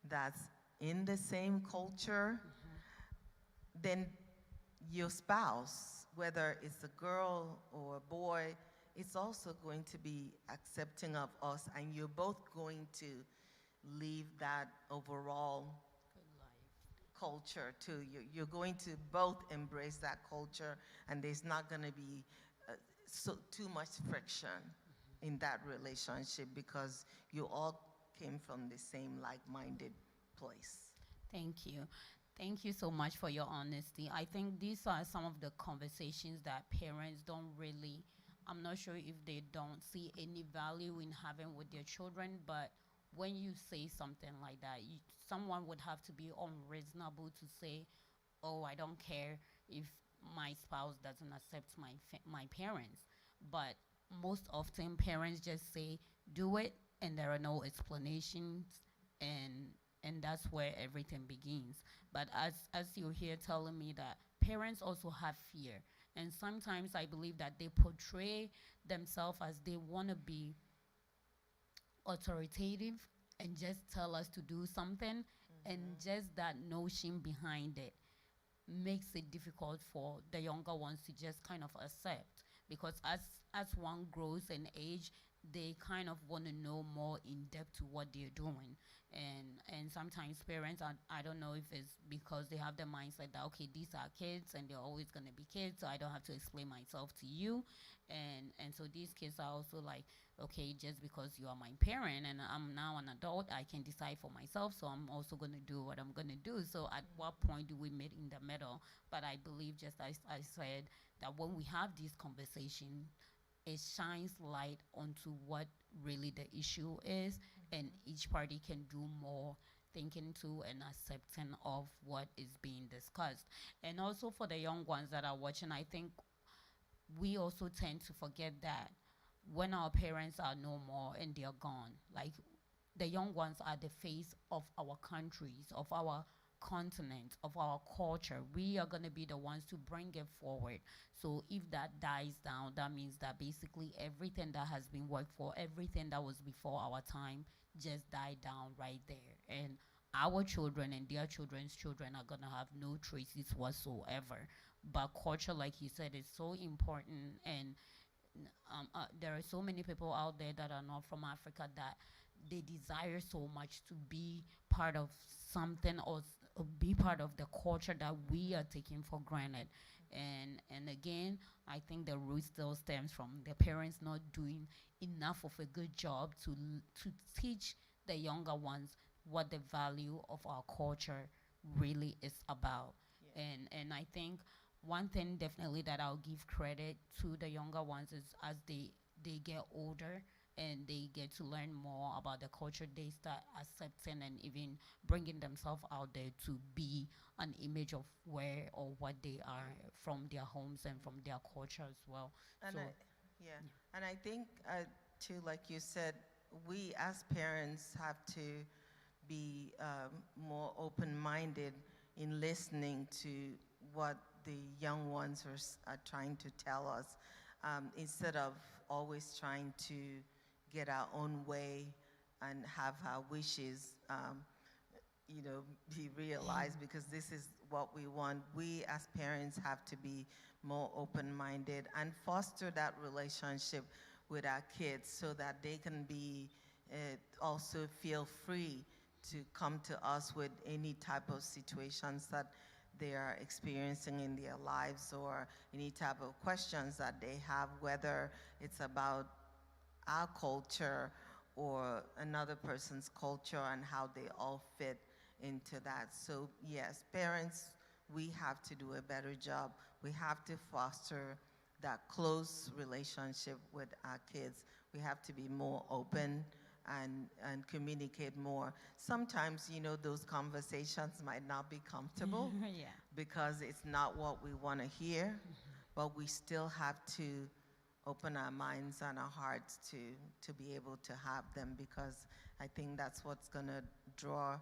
that's in the same culture, then your spouse, whether it's a girl or a boy, it's also going to be accepting of us, and you're both going to leave that overall culture too. You're going to both embrace that culture, and there's not going to be too much friction in that relationship, because you all came from the same like-minded place. Thank you. Thank you so much for your honesty. I think these are some of the conversations that parents don't really, I'm not sure if they don't see any value in having with their children, but when you say something like that, someone would have to be unreasonable to say, oh, I don't care if my spouse doesn't accept my parents. But most often parents just say, do it, and there are no explanations, and that's where everything begins. But as you're here telling me that parents also have fear, and sometimes I believe that they portray themselves as they want to be authoritative and just tell us to do something, and just that notion behind it makes it difficult for the younger ones to just kind of accept, because as one grows in age, they kind of want to know more in depth to what they're doing. And sometimes parents are, I don't know if it's because they have the mindset that, okay, these are kids and they're always going to be kids, so I don't have to explain myself to you. And so these kids are also like, okay, just because you are my parent and I'm now an adult, I can decide for myself, so I'm also going to do what I'm going to do. So at what point do we meet in the middle? But I believe, just as I said, that when we have this conversation, it shines light onto what really the issue is, and each party can do more thinking to and accepting of what is being discussed. And also for the young ones that are watching, I think we also tend to forget that when our parents are no more and they're gone, like, the young ones are the face of our countries, of our continent, of our culture. We are going to be the ones to bring it forward. So if that dies down, that means that basically everything that has been worked for, everything that was before our time, just died down right there. And our children and their children's children are going to have no traces whatsoever. But culture, like you said, is so important. And there are so many people out there that are not from Africa that they desire so much to be part of something, or be part of the culture that we are taking for granted. And again, I think the root still stems from the parents not doing enough of a good job to teach the younger ones what the value of our culture really is about. Yeah. And I think one thing definitely that I'll give credit to the younger ones is, as they get older and they get to learn more about the culture, they start accepting and even bringing themselves out there to be an image of where or what they are from their homes and from their culture as well. And So, yeah, and I think too, like you said, we as parents have to be more open-minded in listening to what the young ones are trying to tell us, instead of always trying to get our own way and have our wishes, be realized, because this is what we want. We as parents have to be more open-minded and foster that relationship with our kids, so that they can be also feel free to come to us with any type of situations that they are experiencing in their lives, or any type of questions that they have, whether it's about our culture or another person's culture, and how they all fit into that. So yes, parents, we have to do a better job. We have to foster that close relationship with our kids. We have to be more open and communicate more. Sometimes, you know, those conversations might not be comfortable Yeah. because it's not what we want to hear, but we still have to open our minds and our hearts to be able to have them, because I think that's what's going to draw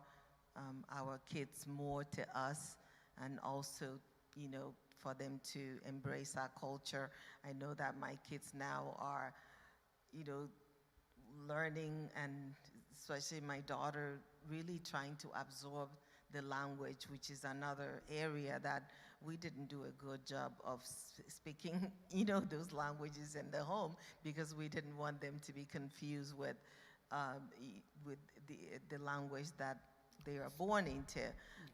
our kids more to us, and also, you know, for them to embrace our culture. I know that my kids now are, you know, learning, and especially my daughter, really trying to absorb the language, which is another area that we didn't do a good job of speaking, you know, those languages in the home, because we didn't want them to be confused with the language that they are born into.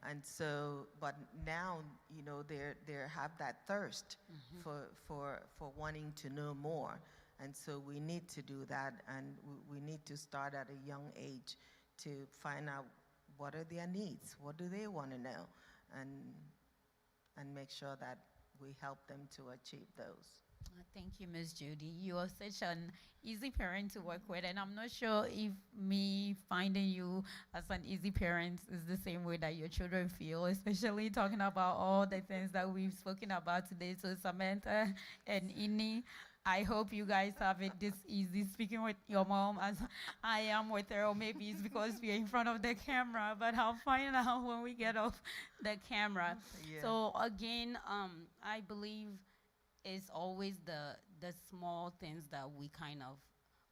And so, but now, you know, they have that thirst for wanting to know more. And so we need to do that, and we need to start at a young age to find out what are their needs, what do they want to know, and make sure that we help them to achieve those. Thank you, Miss Judy. You are such an easy parent to work with, and I'm not sure if me finding you as an easy parent is the same way that your children feel, especially talking about all the things that we've spoken about today. So Samantha and Inni, I hope you guys have it this easy speaking with your mom as I am with her, or maybe it's because we're in front of the camera, but I'll find out when we get off the camera. Yeah. So again, I believe it's always the small things that we kind of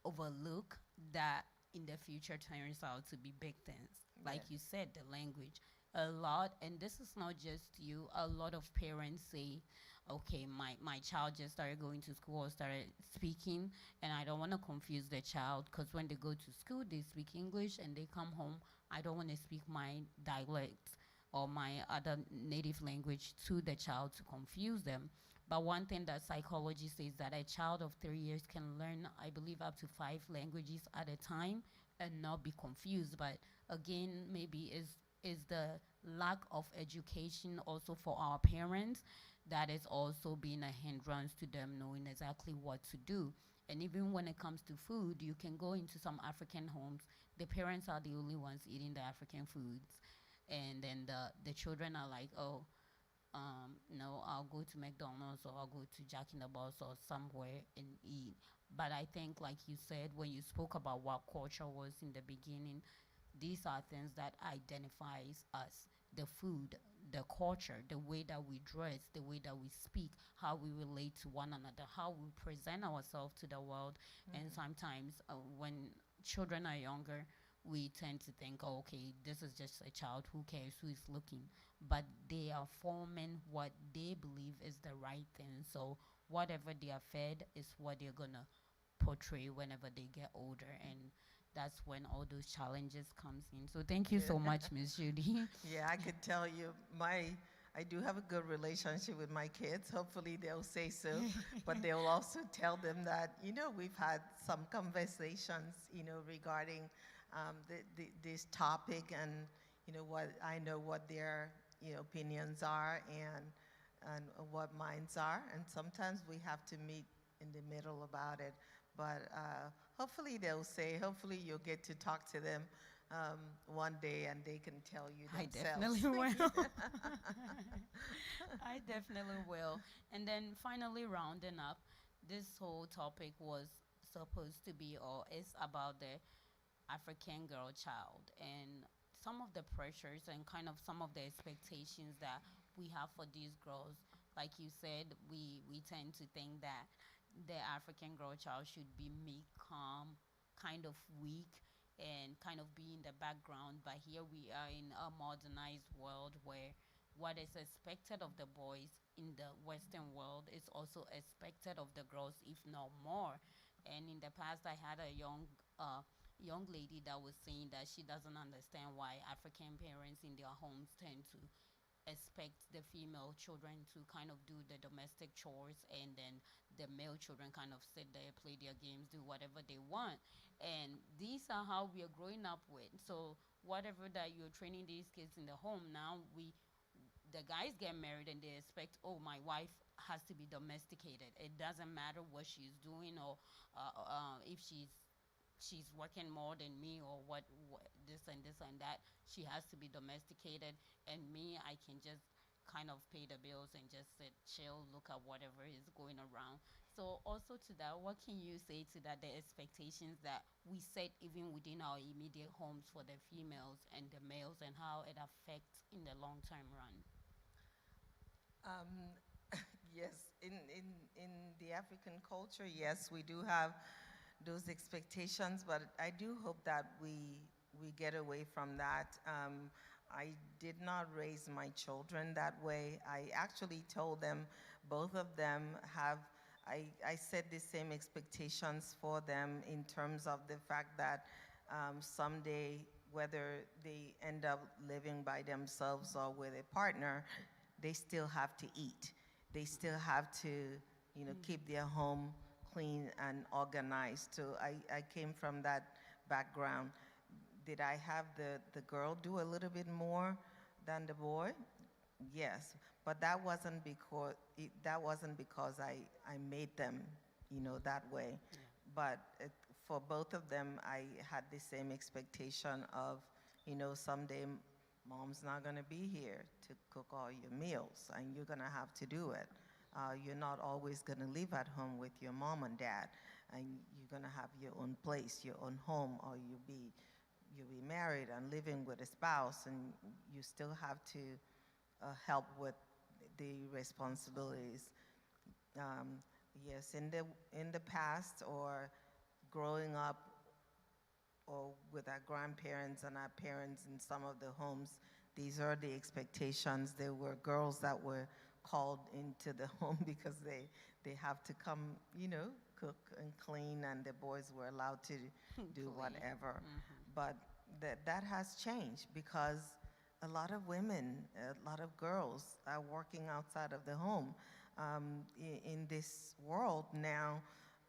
overlook that in the future turns out to be big things. Like you said, the language. A lot, and this is not just you, a lot of parents say, okay, my child just started going to school or started speaking, and I don't want to confuse the child, because when they go to school, they speak English, and they come home, I don't want to speak my dialect or my other native language to the child to confuse them. But one thing that psychology says that a child of 3 years can learn, I believe, up to 5 languages at a time and not be confused. But again, maybe is the lack of education also for our parents that is also being a hindrance to them knowing exactly what to do. And even when it comes to food, you can go into some African homes, the parents are the only ones eating the African foods. And then the children are like, oh, no, I'll go to McDonald's, or I'll go to Jack in the Box or somewhere and eat. But I think, like you said, when you spoke about what culture was in the beginning, these are things that identifies us: the food, the culture, the way that we dress, the way that we speak, how we relate to one another, how we present ourselves to the world. And sometimes when children are younger, we tend to think, oh, okay, this is just a child, who cares who is looking? But they are forming what they believe is the right thing. So whatever they are fed is what they're going to portray whenever they get older. And that's when all those challenges comes in. So thank you so much, Miss Judy. Yeah, I could tell you, I do have a good relationship with my kids. Hopefully they'll say so, but they'll also tell them that, you know, we've had some conversations, you know, regarding this topic, and, you know, what their, you know, opinions are, and what minds are, and sometimes we have to meet in the middle about it. But hopefully hopefully you'll get to talk to them one day, and they can tell you themselves. I definitely will. I definitely will. And then finally rounding up, this whole topic was supposed to be, or is about the African girl child, and some of the pressures and kind of some of the expectations that we have for these girls. Like you said, we tend to think that the African girl child should be meek, calm, kind of weak, and kind of be in the background. But here we are in a modernized world where what is expected of the boys in the Western world is also expected of the girls, if not more. And in the past, I had a young lady that was saying that she doesn't understand why African parents in their homes tend to expect the female children to kind of do the domestic chores, and then the male children kind of sit there, play their games, do whatever they want. And these are how we are growing up with. So whatever that you're training these kids in the home, now the guys get married and they expect, oh, my wife has to be domesticated. It doesn't matter what she's doing, or if she's working more than me, or what this and that. She has to be domesticated, and me, I can just kind of pay the bills and just sit, chill, look at whatever is going around. So also to that, what can you say to that, the expectations that we set even within our immediate homes for the females and the males, and how it affects in the long term run? Um, yes, in the African culture, yes, we do have those expectations, but I do hope that we get away from that. I did not raise my children that way. I actually told them, both of them have, I set the same expectations for them in terms of the fact that someday, whether they end up living by themselves or with a partner, they still have to eat. They still have to, keep their home clean and organized. So I came from that background. Did I have the girl do a little bit more than the boy? Yes, but that wasn't because I made them, that way. Yeah. But for both of them, I had the same expectation of, someday mom's not going to be here to cook all your meals, and you're going to have to do it. You're not always going to live at home with your mom and dad, and you're going to have your own place, your own home, or you'll be married and living with a spouse, and you still have to help with the responsibilities. Yes, in the past, or growing up, or with our grandparents and our parents in some of the homes, these are the expectations. There were girls that were called into the home because they have to come, cook and clean, and the boys were allowed to do whatever. But that has changed, because a lot of women, a lot of girls are working outside of the home. In this world now,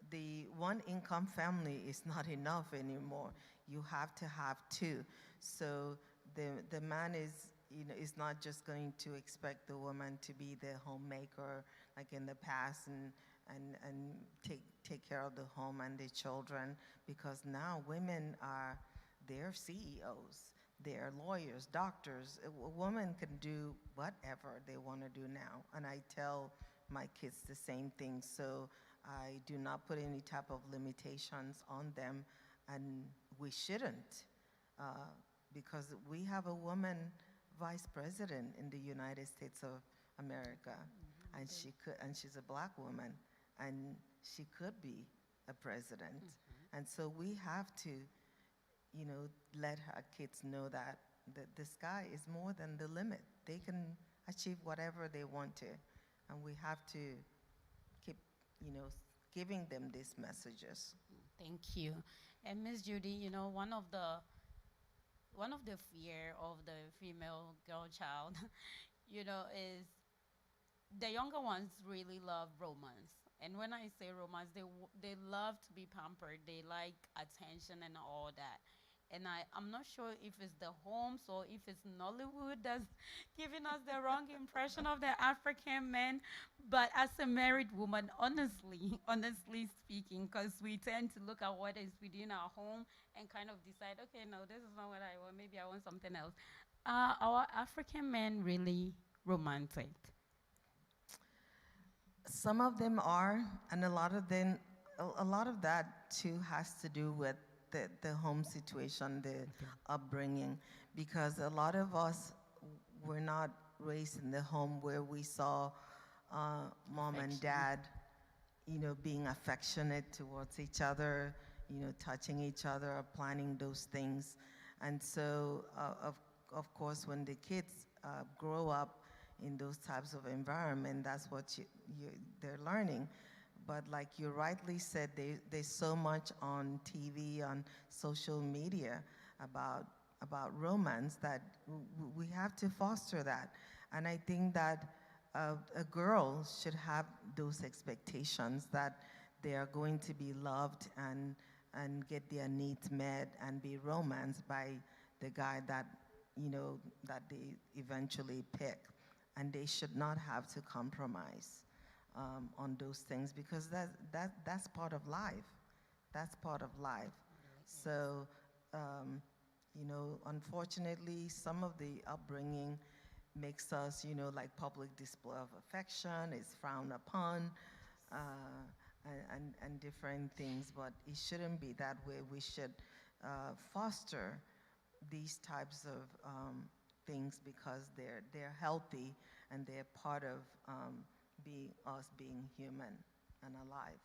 the one income family is not enough anymore. You have to have two. So the man is not just going to expect the woman to be the homemaker like in the past, and take care of the home and the children, because now women are, they're CEOs, they're lawyers, doctors. A woman can do whatever they want to do now, and I tell my kids the same thing. So I do not put any type of limitations on them, and we shouldn't, because we have a woman vice president in the United States of America, and she's a black woman, and she could be a president. And so we have to, let our kids know that the sky is more than the limit. They can achieve whatever they want to, and we have to keep, giving them these messages. Thank you. And Miss Judy, one of the fear of the female girl child, is the younger ones really love romance. And when I say romance, they love to be pampered. They like attention and all that. And I'm not sure if it's the homes or if it's Nollywood that's giving us the wrong impression of the African men. But as a married woman, honestly speaking, because we tend to look at what is within our home and kind of decide, okay, no, this is not what I want. Maybe I want something else. Are our African men really romantic? Some of them are, and a lot of that too has to do with the home situation, the upbringing, because a lot of us were not raised in the home where we saw mom and dad, being affectionate towards each other, touching each other, or planning those things. And so, of course, when the kids grow up in those types of environment, that's what they're learning. But like you rightly said, there's so much on TV, on social media about romance, that we have to foster that. And I think that a girl should have those expectations that they are going to be loved and get their needs met and be romanced by the guy that, that they eventually pick. And they should not have to compromise on those things, because that's part of life. That's part of life. So, unfortunately, some of the upbringing makes us, like public display of affection is frowned upon, and different things, but it shouldn't be that way. We should foster these types of things because they're healthy and they're part of being human and alive.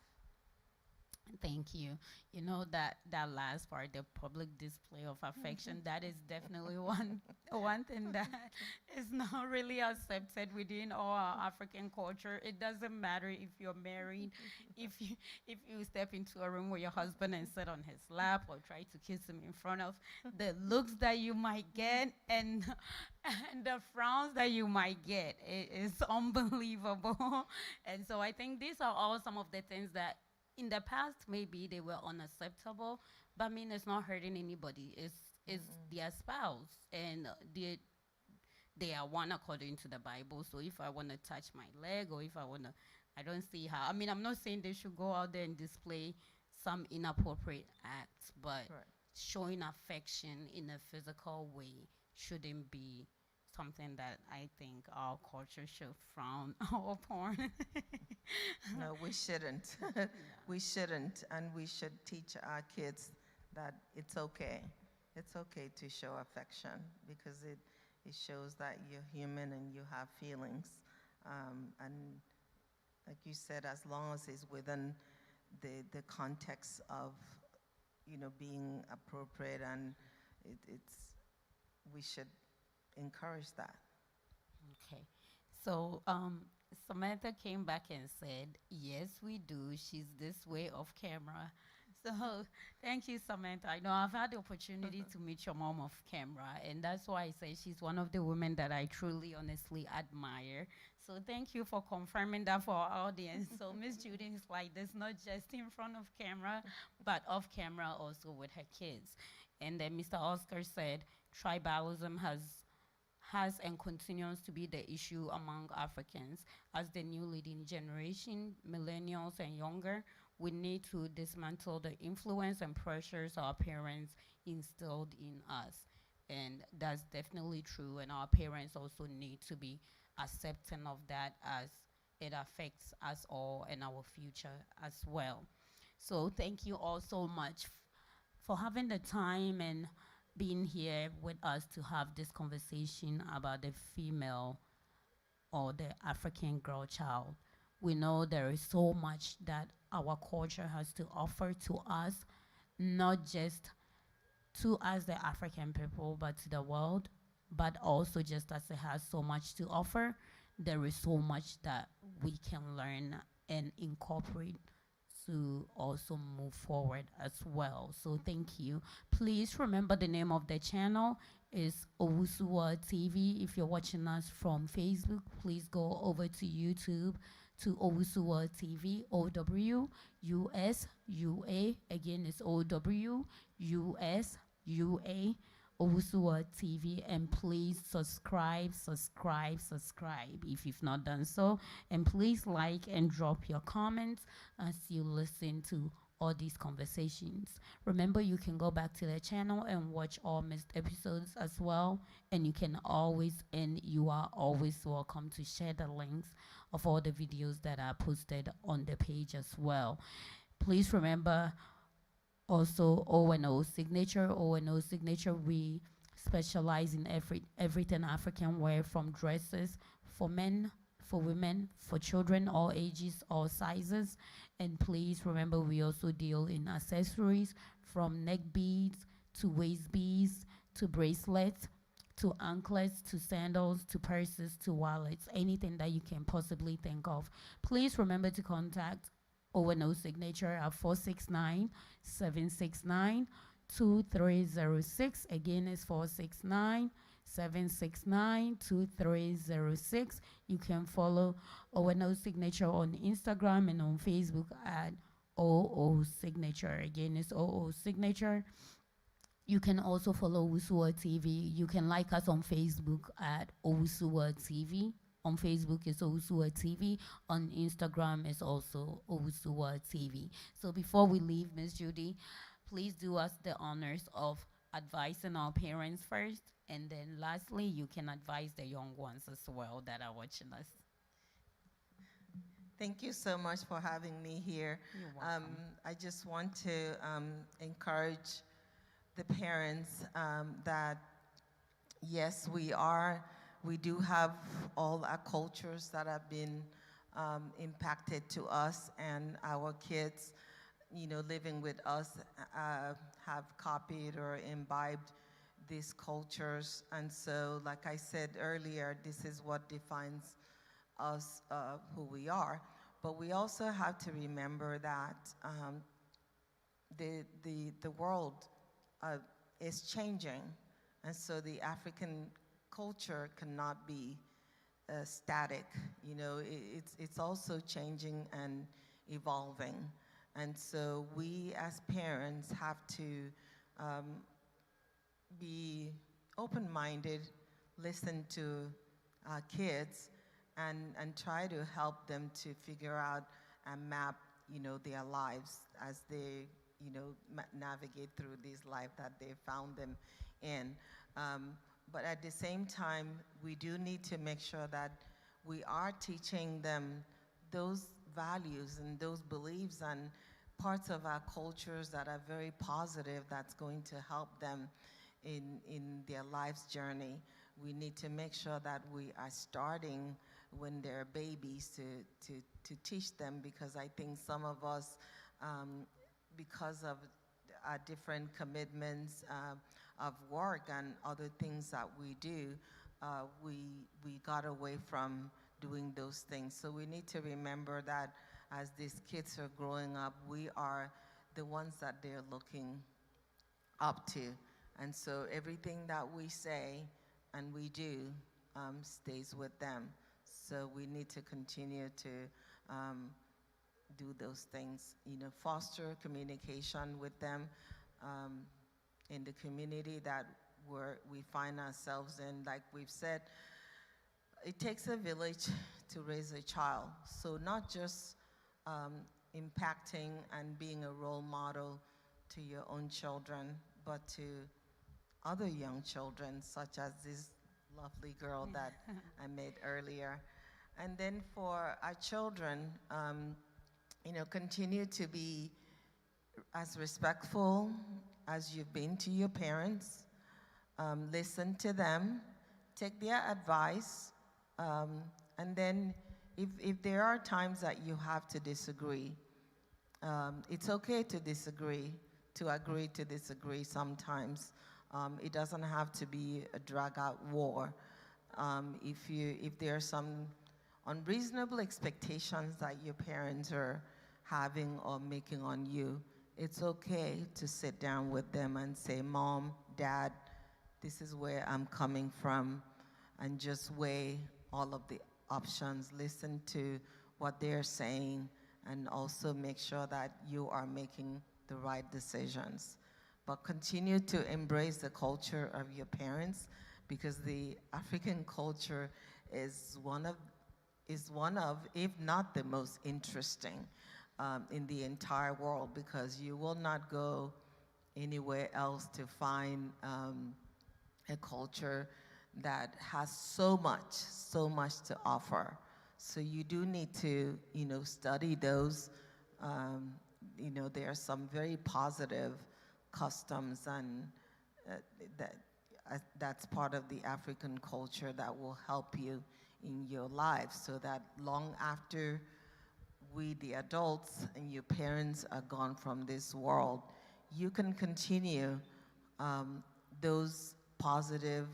Thank you. You know that last part, the public display of affection, that is definitely one thing that is not really accepted within our African culture. It doesn't matter if you're married, if you step into a room with your husband and sit on his lap or try to kiss him in front of, the looks that you might get and the frowns that you might get, it is unbelievable. And so I think these are all some of the things that in the past, maybe they were unacceptable, but I mean, it's not hurting anybody. It's their spouse, and they are one according to the Bible. So if I want to touch my leg, or if I don't see how. I mean, I'm not saying they should go out there and display some inappropriate acts, but showing affection in a physical way shouldn't be something that I think our culture should frown upon. No, we shouldn't. We shouldn't, and we should teach our kids that it's okay. It's okay to show affection because it shows that you're human and you have feelings. And like you said, as long as it's within the context of, being appropriate, and we should encourage that. Okay. So Samantha came back and said, yes, we do. She's this way off camera. So thank you, Samantha. I know I've had the opportunity to meet your mom off camera, and that's why I say she's one of the women that I truly, honestly admire. So thank you for confirming that for our audience. So Miss Judy is like this, not just in front of camera, but off camera also with her kids. And then Mr. Oscar said, tribalism has and continues to be the issue among Africans. As the new leading generation, millennials and younger, we need to dismantle the influence and pressures our parents instilled in us. And that's definitely true, and our parents also need to be accepting of that, as it affects us all and our future as well. So thank you all so much for having the time and being here with us to have this conversation about the female or the African girl child. We know there is so much that our culture has to offer to us, not just to us, the African people, but to the world. But also, just as it has so much to offer, there is so much that we can learn and incorporate to also move forward as well. So thank you. Please remember the name of the channel is Owusuwa TV. If you're watching us from Facebook, please go over to YouTube to Owusuwa TV, OWUSUA. Again, it's OWUSUA. Owusuwa TV, and please subscribe if you've not done so, and please like and drop your comments as you listen to all these conversations. Remember, you can go back to the channel and watch all missed episodes as well, and you are always welcome to share the links of all the videos that are posted on the page as well. Please remember also O&O Signature. O&O Signature, we specialize in everything African wear, from dresses for men, for women, for children, all ages, all sizes. And please remember, we also deal in accessories, from neck beads to waist beads to bracelets to anklets to sandals to purses to wallets, anything that you can possibly think of. Please remember to contact O&O Signature at 469-769-2306. Again, it's 469 769-2306. You can follow ONO Signature on Instagram and on Facebook at OO Signature. Again, it's OO Signature. You can also follow Owusuwa TV. You can like us on Facebook at Owusuwa TV. On Facebook, it's Owusuwa TV. On Instagram, it's also Owusuwa TV. So before we leave, Miss Judy, please do us the honors of advising our parents first, and then lastly, you can advise the young ones as well that are watching us. Thank you so much for having me here. You're welcome. I just want to encourage the parents that yes, we do have all our cultures that have been impacted to us, and our kids, living with us have copied or imbibed these cultures. And so, like I said earlier, this is what defines us, who we are. But we also have to remember that the world is changing, and so the African culture cannot be static. It's also changing and evolving, and so we as parents have to be open-minded, listen to our kids, and try to help them to figure out and map, their lives as they, navigate through this life that they found them in. But at the same time, we do need to make sure that we are teaching them those values and those beliefs and parts of our cultures that are very positive, that's going to help them in their life's journey. We need to make sure that we are starting when they're babies to teach them, because I think some of us, because of our different commitments of work and other things that we do, we got away from doing those things. So we need to remember that as these kids are growing up, we are the ones that they're looking up to. And so everything that we say and we do stays with them. So we need to continue to do those things, foster communication with them in the community that we find ourselves in. Like we've said, it takes a village to raise a child. So not just impacting and being a role model to your own children, but to other young children, such as this lovely girl that I met earlier. And then for our children, continue to be as respectful as you've been to your parents. Listen to them, take their advice, and then if there are times that you have to disagree, it's okay to disagree, to agree to disagree sometimes. It doesn't have to be a drag-out war. If there are some unreasonable expectations that your parents are having or making on you, it's okay to sit down with them and say, Mom, Dad, this is where I'm coming from, and just weigh all of the options, listen to what they're saying, and also make sure that you are making the right decisions. But continue to embrace the culture of your parents, because the African culture is one of, if not the most interesting in the entire world, because you will not go anywhere else to find a culture that has so much to offer. So you do need to, study those. There are some very positive customs, and that's part of the African culture that will help you in your life, so that long after we, the adults, and your parents are gone from this world, you can continue those positive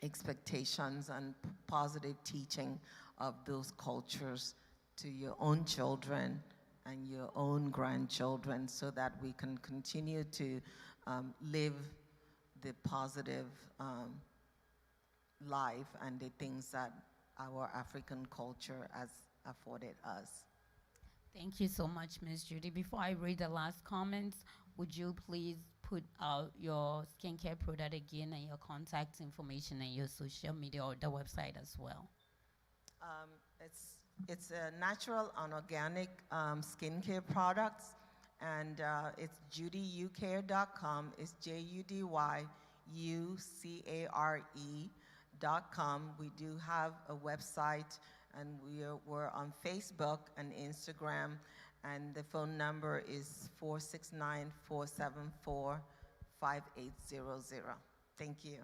expectations and positive teaching of those cultures to your own children and your own grandchildren, so that we can continue to live the positive life and the things that our African culture has afforded us. Thank you so much, Ms. Judy. Before I read the last comments, would you please put out your skincare product again and your contact information and your social media or the website as well? It's a natural and organic skincare products, and it's judyucare.com. It's JUDYUCARE.com. We do have a website, and we're on Facebook and Instagram, and the phone number is 469-474-5800. Thank you.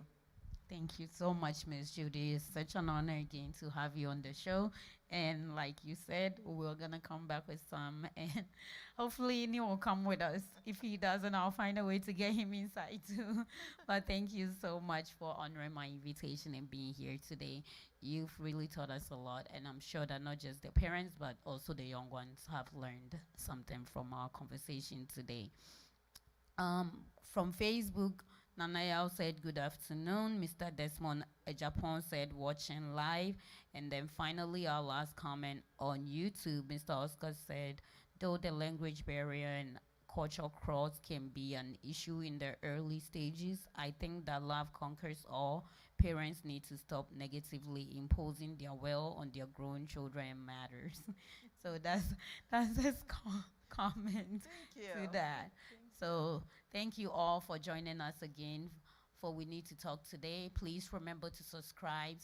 Thank you so much, Ms. Judy. It's such an honor again to have you on the show. And like you said, we're going to come back with some. And hopefully, Neil will come with us. If he doesn't, I'll find a way to get him inside too. But thank you so much for honoring my invitation and being here today. You've really taught us a lot. And I'm sure that not just the parents, but also the young ones have learned something from our conversation today. From Facebook, Nanayao said, good afternoon. Mr. Desmond Japan said, watching live. And then finally, our last comment on YouTube, Mr. Oscar said, though the language barrier and cultural cross can be an issue in the early stages, I think that love conquers all. Parents need to stop negatively imposing their will on their grown children matters. So that's his comment to that. So thank you all for joining us again for We Need to Talk today. Please remember to subscribe.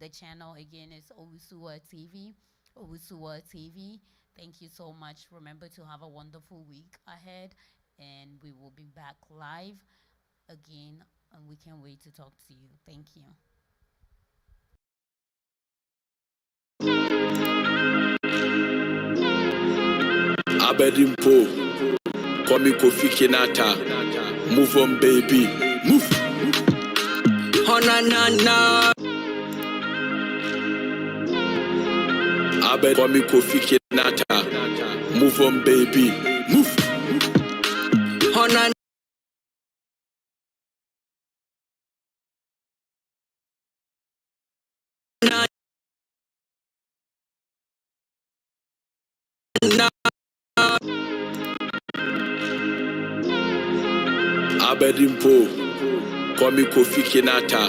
The channel again is Owusuwa TV. Owusuwa TV. Thank you so much. Remember to have a wonderful week ahead, and we will be back live again, and we can't wait to talk to you. Thank you. Abedimpo, Kwame Kofi Kinata, move on baby, move. Honanana. Abed Kwame Kofi Kinata, move on baby, move. Honanana. Abedimpo, Kwame Kofi Kinata,